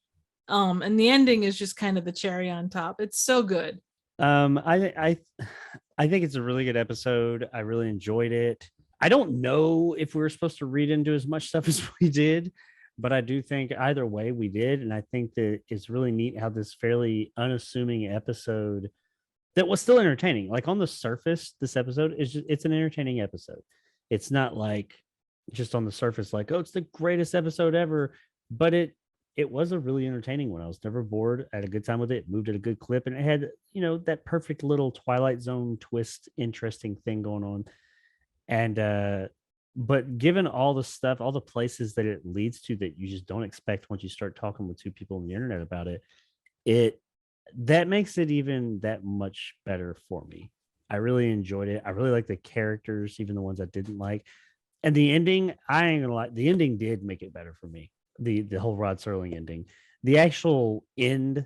And the ending is just kind of the cherry on top. It's so good. I think it's a really good episode. I really enjoyed it. I don't know if we were supposed to read into as much stuff as we did, but I do think either way we did. And I think that it's really neat how this fairly unassuming episode that was still entertaining, like on the surface, this episode it's an entertaining episode. It's not like just on the surface, like, oh, it's the greatest episode ever, but it was a really entertaining one. I was never bored. I had a good time with it. Moved at a good clip, and it had, that perfect little Twilight Zone twist, interesting thing going on. And but given all the stuff, all the places that it leads to that you just don't expect once you start talking with two people on the internet about it, that makes it even that much better for me. I really enjoyed it. I really like the characters, even the ones I didn't like. And the ending, I ain't gonna lie, the ending did make it better for me. The whole Rod Serling ending. The actual end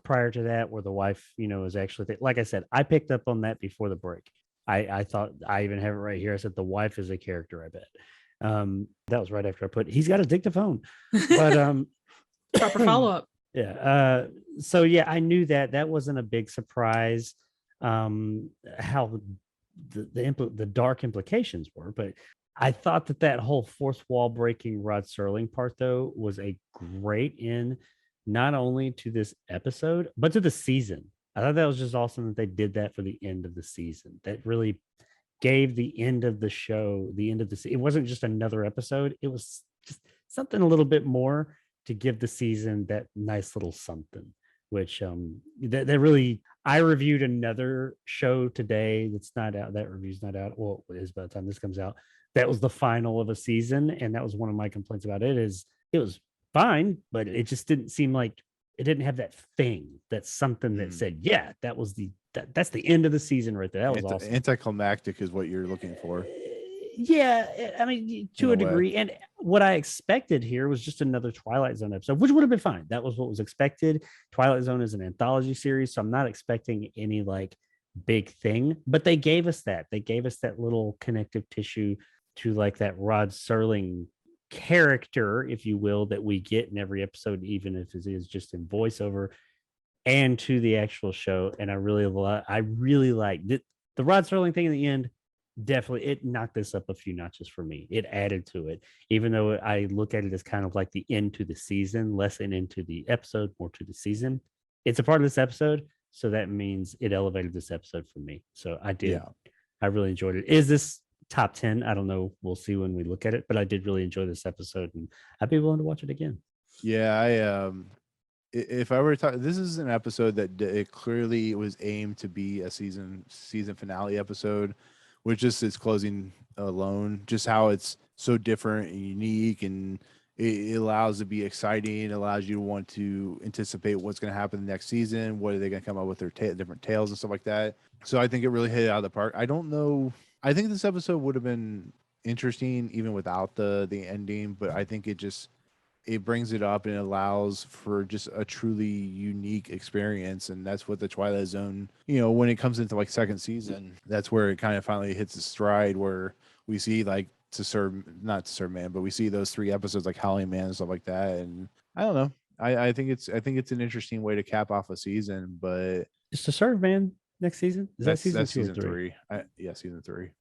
prior to that, where the wife, is actually, like I said, I picked up on that before the break. I thought, I even have it right here. I said the wife is a character, I bet. That was right after I put, he's got a dictaphone. But proper follow-up. Yeah. So yeah, I knew that wasn't a big surprise. How the dark implications were, but I thought that whole fourth wall breaking Rod Serling part, though, was a great end, not only to this episode, but to the season. I thought that was just awesome that they did that for the end of the season. That really gave the end of the show, the end of the season. It wasn't just another episode. It was just something a little bit more. to give the season that nice little something, which that really, I reviewed another show today that's not out. That review's not out. Well, it is by the time this comes out. That was the final of a season, and that was one of my complaints about it. Is it was fine, but it just didn't seem like it didn't have that thing. That's something that said, yeah, that was that's the end of the season right there. That was awesome. Anticlimactic is what you're looking for. Yeah, I mean, to a degree. And what I expected here was just another Twilight Zone episode, which would have been fine. That was what was expected. Twilight Zone is an anthology series, so I'm not expecting any like big thing. But they gave us that. They gave us that little connective tissue to like that Rod Serling character, if you will, that we get in every episode, even if it is just in voiceover, and to the actual show. And I really liked it. The Rod Serling thing in the end. Definitely, it knocked this up a few notches for me. It added to it, even though I look at it as kind of like the end to the season, less an end to the episode, more to the season. It's a part of this episode, so that means it elevated this episode for me. So I did. Yeah. I really enjoyed it. Is this top 10? I don't know. We'll see when we look at it, but I did really enjoy this episode, and I'd be willing to watch it again. Yeah, if I were to talk, this is an episode that it clearly was aimed to be a season finale episode. Which just its closing alone, just how it's so different and unique, and it allows to be exciting. It allows you to want to anticipate what's going to happen the next season. What are they going to come up with their different tales and stuff like that? So I think it really hit it out of the park. I don't know. I think this episode would have been interesting even without the ending, but I think it brings it up and it allows for just a truly unique experience. And that's what the Twilight Zone, when it comes into like second season, that's where it kind of finally hits its stride, where we see like not to serve man, but we see those 3 episodes like Howling Man and stuff like that. And I don't know. I think it's an interesting way to cap off a season, but it's to serve man next season. That's season 3? Yeah, season 3.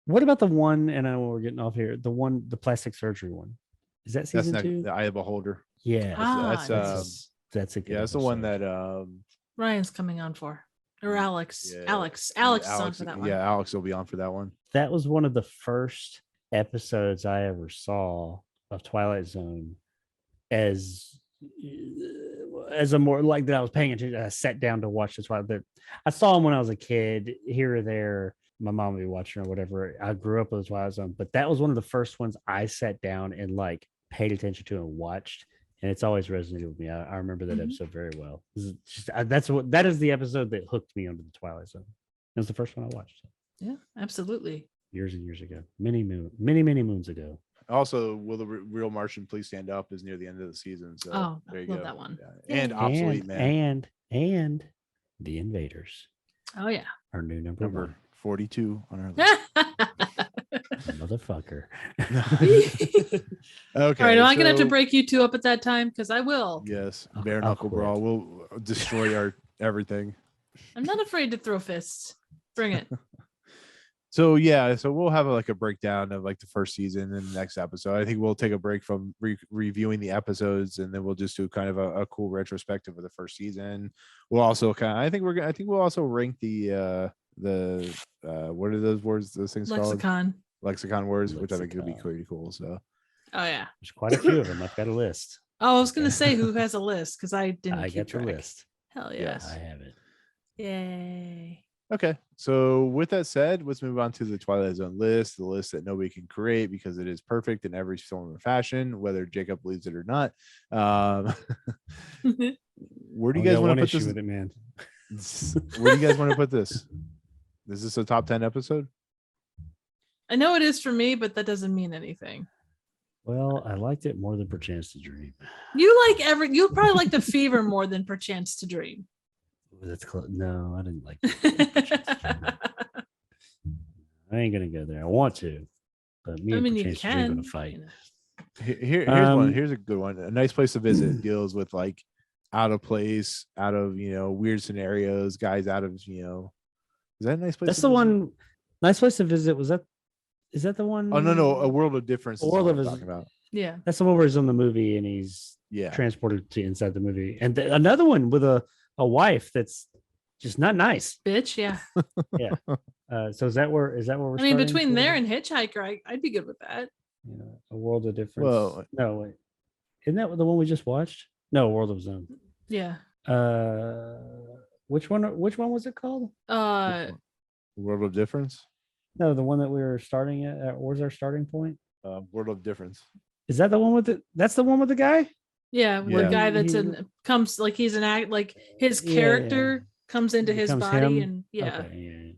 What about the one? And I know we're getting off here. The plastic surgery one. Is that season 2? The Eye of Beholder. Yeah, that's a good that's the one that Ryan's coming on for, or Alex. Yeah. Alex is on for that one. Yeah, Alex will be on for that one. That was one of the first episodes I ever saw of Twilight Zone as a more like that I was paying attention. I sat down to watch this. I saw him when I was a kid, here or there. My mom would be watching or whatever. I grew up with Twilight Zone, but that was one of the first ones I sat down and like paid attention to and watched, and it's always resonated with me. I remember that episode very well. That is the episode that hooked me onto the Twilight Zone. It was the first one I watched. Yeah, absolutely. Years and years ago, many moons ago. Also, Will the Real Martian Please Stand Up is near the end of the season. So there you love go. That one. Yeah. And Obsolete Man. And The Invaders. Oh yeah. Our new number 1. 42 on our list. Motherfucker. Okay. All right. Am I gonna have to break you 2 up at that time? Because I will. Yes. Bare knuckle brawl. We'll destroy our everything. I'm not afraid to throw fists. Bring it. So we'll have a breakdown of like the first season in the next episode. I think we'll take a break from reviewing the episodes, and then we'll just do kind of a cool retrospective of the first season. We'll also I think we'll also rank the what are those words? Those things called lexicon words, which I think would be pretty cool. So, oh yeah, there's quite a few of them. I've got a list. Oh, I was gonna say who has a list because I didn't. I got the list. Hell yeah, I have it. Yay. Okay, so with that said, let's move on to the Twilight Zone list, the list that nobody can create because it is perfect in every form or fashion, whether Jacob believes it or not. Where do you guys want to put this? With it, man. Where do you guys want to put this? Is this a top 10 episode? I know it is for me, but that doesn't mean anything. Well, I liked it more than Perchance to Dream. You probably like The Fever more than Perchance to Dream. That's close. No, I didn't like that. I ain't gonna go there. I want to, but me and Perchance to Dream are gonna fight. Here's one. Here's a good one. A Nice Place to Visit deals with like out of place, out of weird scenarios, guys out of is that a nice place? That's the one. Nice Place to Visit. Is that the one? Oh no, A World of Difference. A World of talking about. Yeah, that's the one where he's in the movie and he's transported to inside the movie, and another one with a wife that's just not nice. Bitch, yeah. Yeah. So is that where we're between there and Hitchhiker, I'd be good with that. A World of Difference. Well, no, wait. Isn't that the one we just watched? No, World of Zone. Yeah. Which one was it called? World of Difference. No, the one that we were starting at. Where's our starting point? World of Difference. Is that the one with that's the one with the guy? Yeah, Yeah. the guy that's comes like he's an act, like his character comes into his Becomes body, him? and yeah.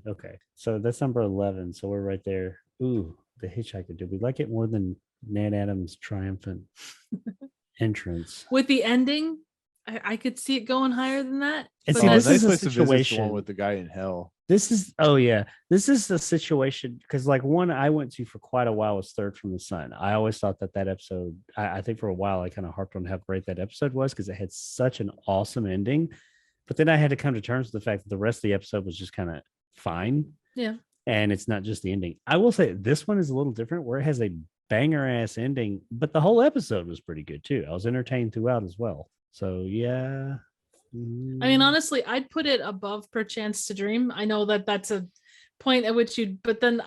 Okay. So that's number 11. So we're right there. Ooh, the Hitchhiker. Did we like it more than Nan Adams' triumphant entrance? With the ending, I could see it going higher than that. And but see, Oh, this nice is a place to visit the situation one with the guy in hell. This is the situation, because like one I went to for quite a while was Third from the Sun. I always thought that episode, I think for a while I kind of harped on how great that episode was because it had such an awesome ending. But then I had to come to terms with the fact that the rest of the episode was just kind of fine. Yeah. And it's not just the ending. I will say this one is a little different where it has a banger ass ending, but the whole episode was pretty good too. I was entertained throughout as well. So yeah. I mean, honestly, I'd put it above Perchance to Dream. I know that that's a point at which but then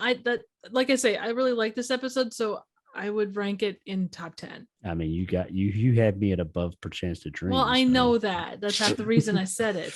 like I say, I really like this episode, so I would rank it in top 10. I mean, you had me at above Perchance to Dream. Well, I know that's half the reason I said it.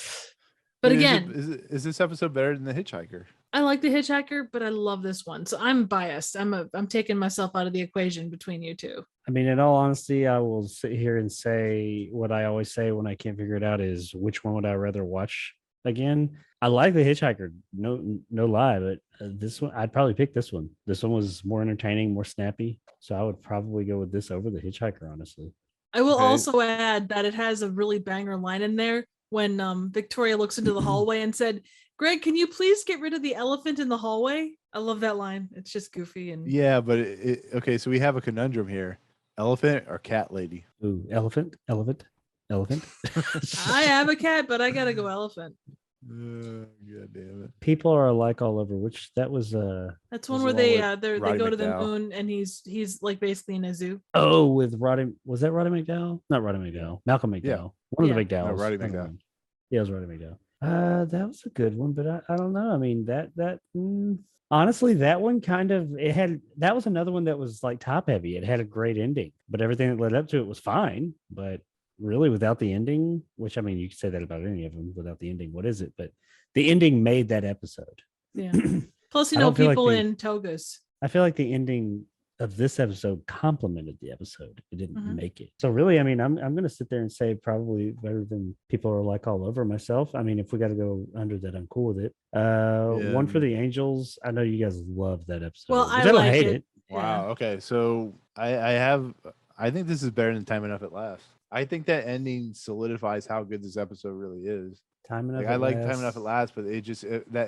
But again, is this episode better than the Hitchhiker? I like the Hitchhiker, but I love this one, so I'm biased. I'm taking myself out of the equation between you two. I mean, in all honesty, I will sit here and say what I always say when I can't figure it out is which one would I rather watch again? I like the Hitchhiker, no lie, but this one, I'd probably pick this one. This one was more entertaining, more snappy. So I would probably go with this over the Hitchhiker, honestly. I will also add that it has a really banger line in there when Victoria looks into the hallway and said, "Greg, can you please get rid of the elephant in the hallway?" I love that line. It's just goofy. And yeah, but okay, so we have a conundrum here. Elephant or cat lady? Ooh, elephant. I have a cat, but I gotta go elephant. God damn it. People are alike all over, which that was That's one Was where the they one with they Roddy go to the McDowall. moon and he's like basically in a zoo. oh, with Roddy, was that Roddy McDowell? Not Roddy McDowell, Malcolm McDowell. Yeah. One of the Yeah. McDowells. No, Roddy McDowell. Yeah, it was Roddy McDowell. That was a good one, but I don't know. I mean, honestly, that one that was another one that was like top heavy. It had a great ending, but everything that led up to it was fine. But really, without the ending, which I mean, you could say that about any of them. Without the ending, what is it? But the ending made that episode. Yeah. Plus, I don't feel like people the- in togas. I feel like the ending of this episode complemented the episode. It didn't Mhm. make it. So really, I mean, I'm gonna sit there and say probably better than People Are Like all over myself. I mean, if we got to go under that, I'm cool with it. One for the Angels. I know you guys love that episode. Well, which I don't like hate it. Wow. Okay, so I think this is better than Time Enough at Last. I think that ending solidifies how good this episode really is. Time Enough. Like, I like Time Enough at Last, but that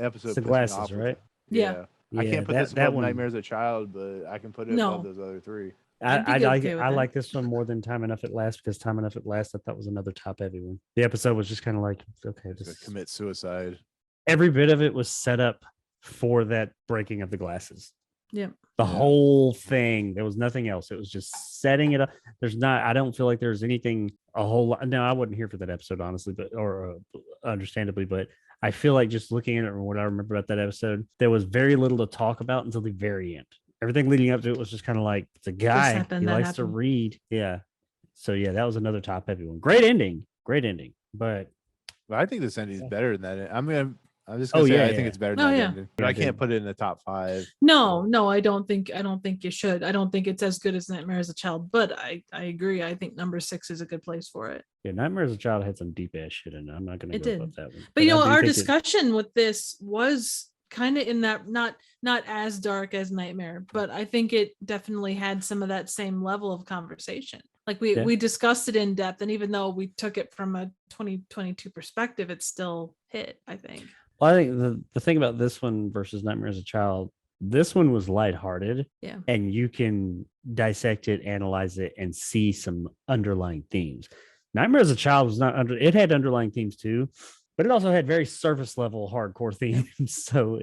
episode It's the puts me glasses, off with right? it. Yeah. I can't put this that above one. Nightmare as a Child, but I can put it No. above those other three. I'd be I like okay with I that. like this one more than Time Enough at Last because Time Enough at Last I thought was another top heavy one. The episode was just kind of like, okay, To this commit suicide. every bit of it was set up for that breaking of the glasses. Yeah. The whole thing. There was nothing else. It was just setting it up. I don't feel like there's anything a whole lot. No, I wasn't here for that episode, honestly, or understandably, but I feel like just looking at it and what I remember about that episode, there was very little to talk about until the very end. Everything leading up to it was just kind of like, it's a guy. happened, He that likes to happened. read. Yeah. So yeah, that was another top heavy one. Great ending. But But I think this ending is better than that. I'm just Oh, gonna say yeah, I think yeah. it's better Oh, than that yeah. ending. But Yeah, I dude. can't put it in the top 5. No, I don't think you should. I don't think it's as good as Nightmare as a Child, but I agree. I think number 6 is a good place for it. yeah, Nightmare as a Child had some deep ass shit in it. I'm not gonna It go did. above that one. But you I know, do our think discussion with this was kind of in that not as dark as Nightmare, but I think it definitely had some of that same level of conversation. Like Yeah. we discussed it in depth, and even though we took it from a 2022 perspective, it still hit, I think. Well, I think the thing about this one versus Nightmare as a Child, this one was lighthearted. Yeah. And you can dissect it, analyze it, and see some underlying themes. Nightmare as a Child was not it had underlying themes too, but it also had very surface level hardcore themes. So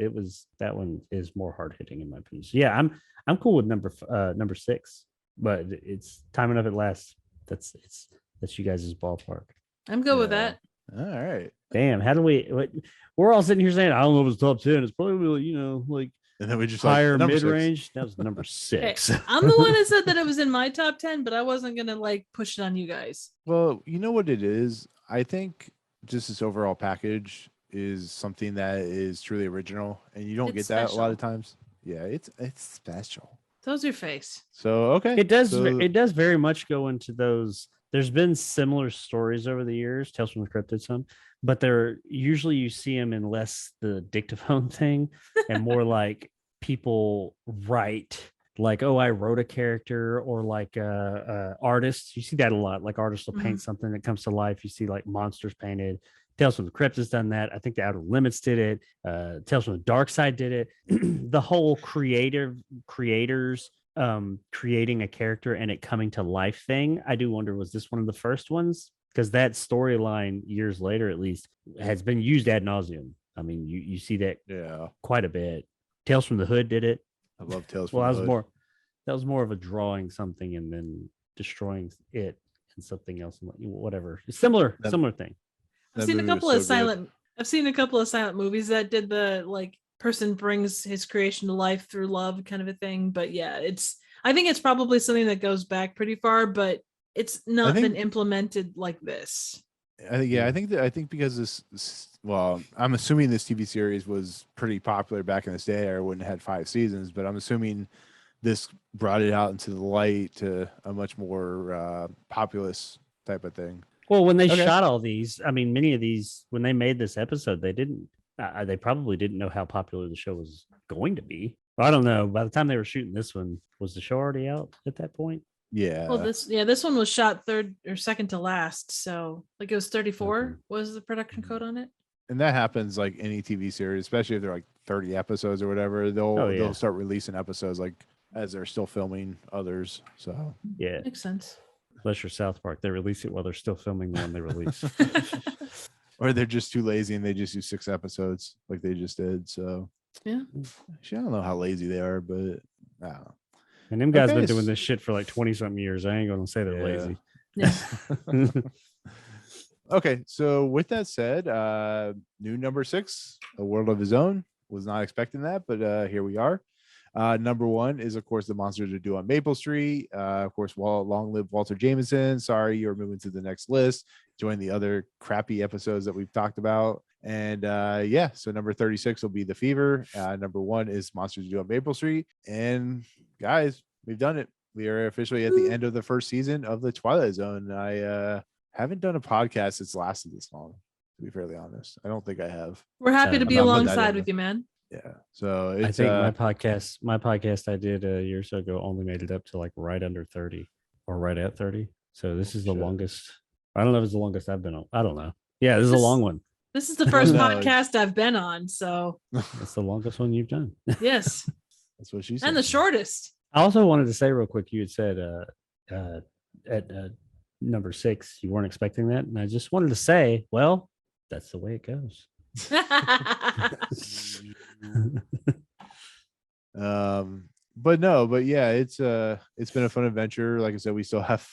that one is more hard hitting in my opinion. So yeah, I'm cool with number 6, but it's Time Enough at Last. That's you guys' ballpark. I'm good with Yeah. that. All right. Damn, how do we're all sitting here saying, I don't know if it's top 10. It's probably, like And then we just higher number mid six. range. That was number Hey, 6. I'm the one that said that it was in my top 10, but I wasn't gonna like push it on you guys. Well, you know what it is? I think just this overall package is something that is truly original, and you don't It's get that a lot of special. times. Yeah, it's special. So's your face. So okay, It does. So, It does very much go into those. There's been similar stories over the years. Tales from the Crypt did some, but they're usually you see them in less the dictaphone thing and more like people write. Like, oh, I wrote a character, or like artists. You see that a lot. Like artists will paint something that comes to life. You see like monsters painted. Tales from the Crypt has done that. I think the Outer Limits did it. Tales from the Dark Side did it. The whole creators creating a character and it coming to life thing. I do wonder, was this one of the first ones? Because that storyline, years later at least, has been used ad nauseum. I mean, you see that quite a bit. Tales from the Hood did it. I love Tales from Well, the Hood. that was more of a drawing something and then destroying it and something else, whatever. Similar thing. I've seen a couple of silent movies that did the like person brings his creation to life through love kind of a thing. But yeah, I think it's probably something that goes back pretty far, but it's not been implemented like this. I think because this well, I'm assuming this TV series was pretty popular back in this day, or it wouldn't have had 5 seasons, but I'm assuming this brought it out into the light to a much more populous type of thing. Well, when they shot all these, I mean, many of these, when they made this episode, they probably didn't know how popular the show was going to be. I don't know. By the time they were shooting this one, was the show already out at that point? Yeah. Well, this one was shot third or second to last. So like it was 34 was the production code on it. And that happens like any TV series, especially if they're like 30 episodes or whatever. They'll start releasing episodes like as they're still filming others. So yeah, makes sense. Unless you're South Park, they release it while they're still filming the one they release. Or they're just too lazy and they just do 6 episodes like they just did. So yeah, actually, I don't know how lazy they are, but I don't know. And them guys been doing this shit for like 20 something years. I ain't gonna say they're lazy. Yeah. Okay, so with that said, new number 6, A World of His Own. Was not expecting that, but here we are. Number 1 is, of course, The Monsters Are Due on Maple Street. Of course, long live Walter Jameson. Sorry, you're moving to the next list. Join the other crappy episodes that we've talked about. And so number 36 will be The Fever. Number 1 is Monsters Are Due on Maple Street. And guys, we've done it. We are officially at the end of the first season of the Twilight Zone. I haven't done a podcast that's lasted this long, to be fairly honest. I don't think I have. We're happy to be alongside with you, man. Yeah. So I think my podcast I did a year or so ago only made it up to like right under 30 or right at 30. So this is the longest. I don't know if it's the longest I've been on. I don't know. Yeah, this is a long one. This is the first podcast I've been on. So it's the longest one you've done. Yes. That's what she said. And the shortest. I also wanted to say real quick, you had said at number 6, you weren't expecting that. And I just wanted to say, well, that's the way it goes. But yeah, it's been a fun adventure. Like I said, we still have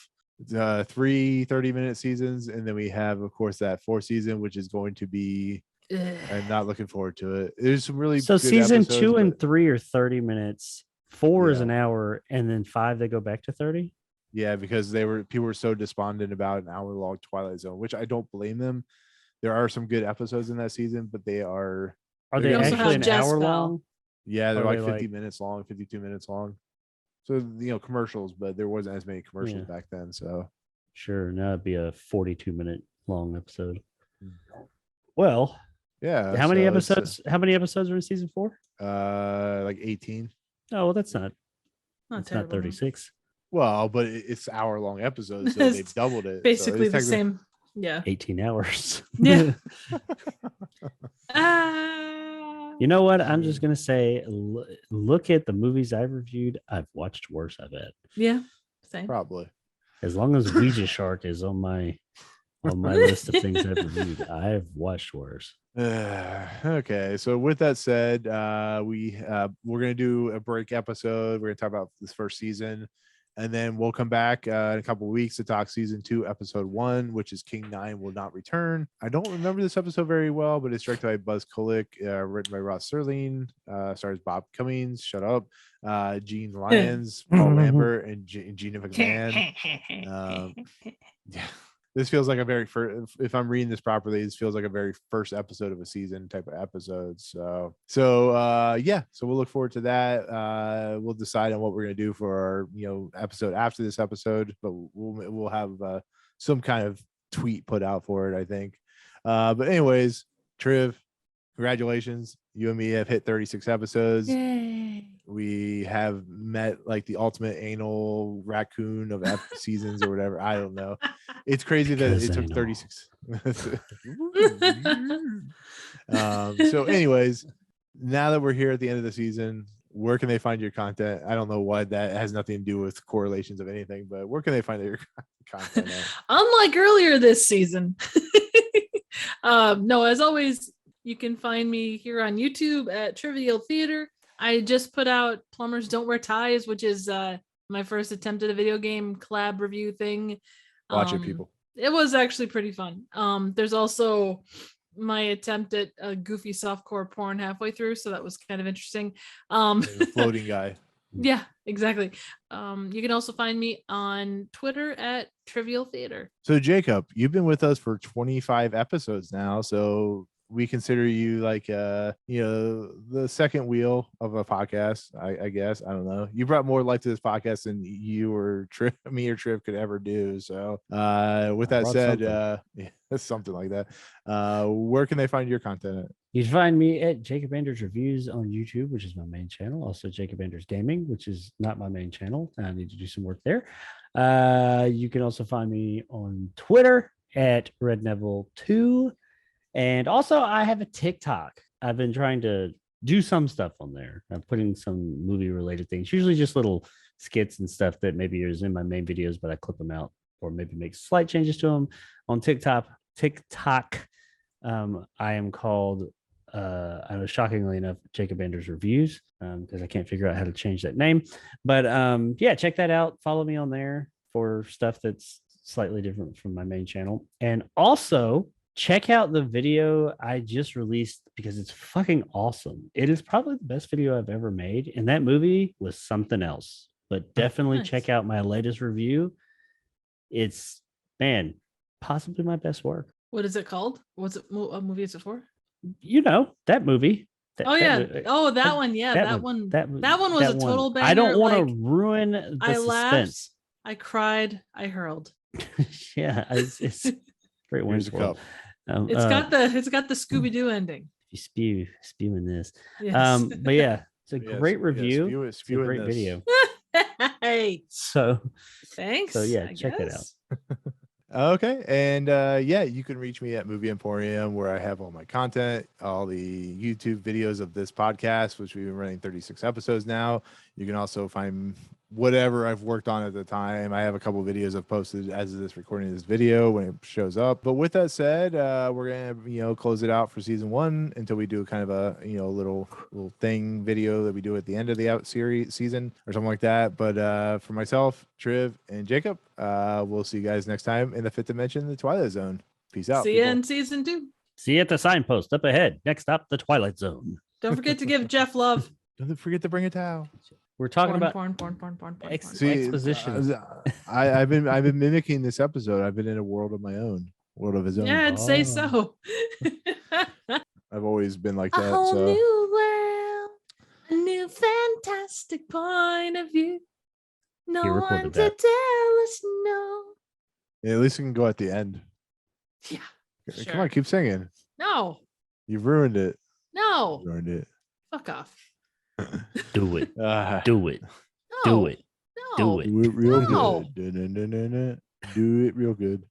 3 30-minute seasons, and then we have, of course, that 4th season, which is going to be I'm not looking forward to it. There's some really so good season episodes, 2 and 3 are 30 minutes, 4 is Yeah. an hour, and then 5 they go back to 30. Yeah, because people were so despondent about an hour-long Twilight Zone, which I don't blame them. There are some good episodes in that season, but they are They also actually have an hour Jezebel. long? yeah, they're Are like they 50 minutes long, 52 minutes long. So commercials, but there wasn't as many commercials back then. So Sure, now it'd be a 42-minute long episode. Well, yeah. how many so it's, episodes? How many episodes are in season 4? like 18. Oh, well, that's not. Not It's not terrible. 36. Well, but it's hour-long episodes, so they've doubled it. So Basically it's the technically- same. Yeah. 18 hours. Yeah. You know what? I'm just gonna say, look at the movies I've reviewed. I've watched worse. I bet. Yeah. Same. Probably. As long as Ouija Shark is on my list of things I've reviewed, I've watched worse. Okay, so with that said, we're gonna do a break episode. We're gonna talk about this first season, And then we'll come back in a couple of weeks to talk season 2, episode 1, which is King 9 Will Not Return. I don't remember this episode very well, but it's directed by Buzz Kulik, written by Rod Serling, stars Bob Cummings, shut up, Gene Lyons, Paul Lambert, and Gina McMahon. Yeah. This feels like a very first, if I'm reading this properly, this feels like a very first episode of a season type of episode. So we'll look forward to that. We'll decide on what we're going to do for our, episode after this episode, but we'll have some kind of tweet put out for it, I think. But anyways, Triv, congratulations. You and me have hit 36 episodes. Yay. We have met like the ultimate anal raccoon of seasons or whatever. I don't know. It's crazy that it took 36. So anyways, now that we're here at the end of the season, where can they find your content? I don't know why that has nothing to do with correlations of anything, but where can they find your content at? Unlike earlier this season. No, as always, you can find me here on YouTube at Trivial Theater. I just put out Plumbers Don't Wear Ties, which is my first attempt at a video game collab review thing. Watch it, people. It was actually pretty fun. There's also my attempt at a goofy softcore porn halfway through, so that was kind of interesting. Floating guy. Yeah, exactly. You can also find me on Twitter at Trivial Theater. So Jacob, you've been with us for 25 episodes now, so we consider you like the second wheel of a podcast, I guess. I don't know. You brought more life to this podcast than you or me or Triv could ever do. So with that said, something like that. Where can they find your content at? You can find me at Jacob Anders Reviews on YouTube, which is my main channel. Also Jacob Anders Gaming, which is not my main channel. I need to do some work there. You can also find me on Twitter at RedNeville2. And also, I have a TikTok. I've been trying to do some stuff on there. I'm putting some movie-related things, usually just little skits and stuff that maybe is in my main videos, but I clip them out or maybe make slight changes to them. On TikTok, I am called, I know shockingly enough, Jacob Anders Reviews, because I can't figure out how to change that name. But yeah, check that out. Follow me on there for stuff that's slightly different from my main channel. And also, check out the video I just released because it's fucking awesome. It is probably the best video I've ever made. And that movie was something else. But definitely check out my latest review. It's, man, possibly my best work. What is it called? What movie is it for? That movie. That one. Yeah, that one. That one was a total banger. I don't want to ruin the suspense. Laughed, I cried, I hurled. Yeah, it's great. Here's a cup. It's got the Scooby-Doo ending. If you spew in this. Yes. But yeah, it's a great review. It's a great video. Hey. So thanks. So yeah, check it out. Okay. And you can reach me at Movie Emporium, where I have all my content, all the YouTube videos of this podcast, which we've been running 36 episodes now. You can also find whatever I've worked on at the time. I have a couple videos I've posted as of this recording of this video when it shows up. But with that said, we're gonna close it out for season 1 until we do kind of a little thing video that we do at the end of the season or something like that. But for myself, Triv, and Jacob, we'll see you guys next time in the 5th dimension, the Twilight Zone. Peace out. See you in season 2. See you at the signpost up ahead. Next up, the Twilight Zone. Don't forget to give Jeff love. Don't forget to bring a towel. We're talking about porn. exposition. I've been mimicking this episode. I've been in a world of my own, world of his own. Yeah, I'd say so. I've always been like that. A whole So new world, a new fantastic point of view. No one to tell us no. Yeah, at least we can go at the end. Yeah. Come on, keep singing. No. You've ruined it. No. You ruined it. Fuck off. Do it. Do it. No. Do it. No. Do it. Do it real No. good. Do it real good.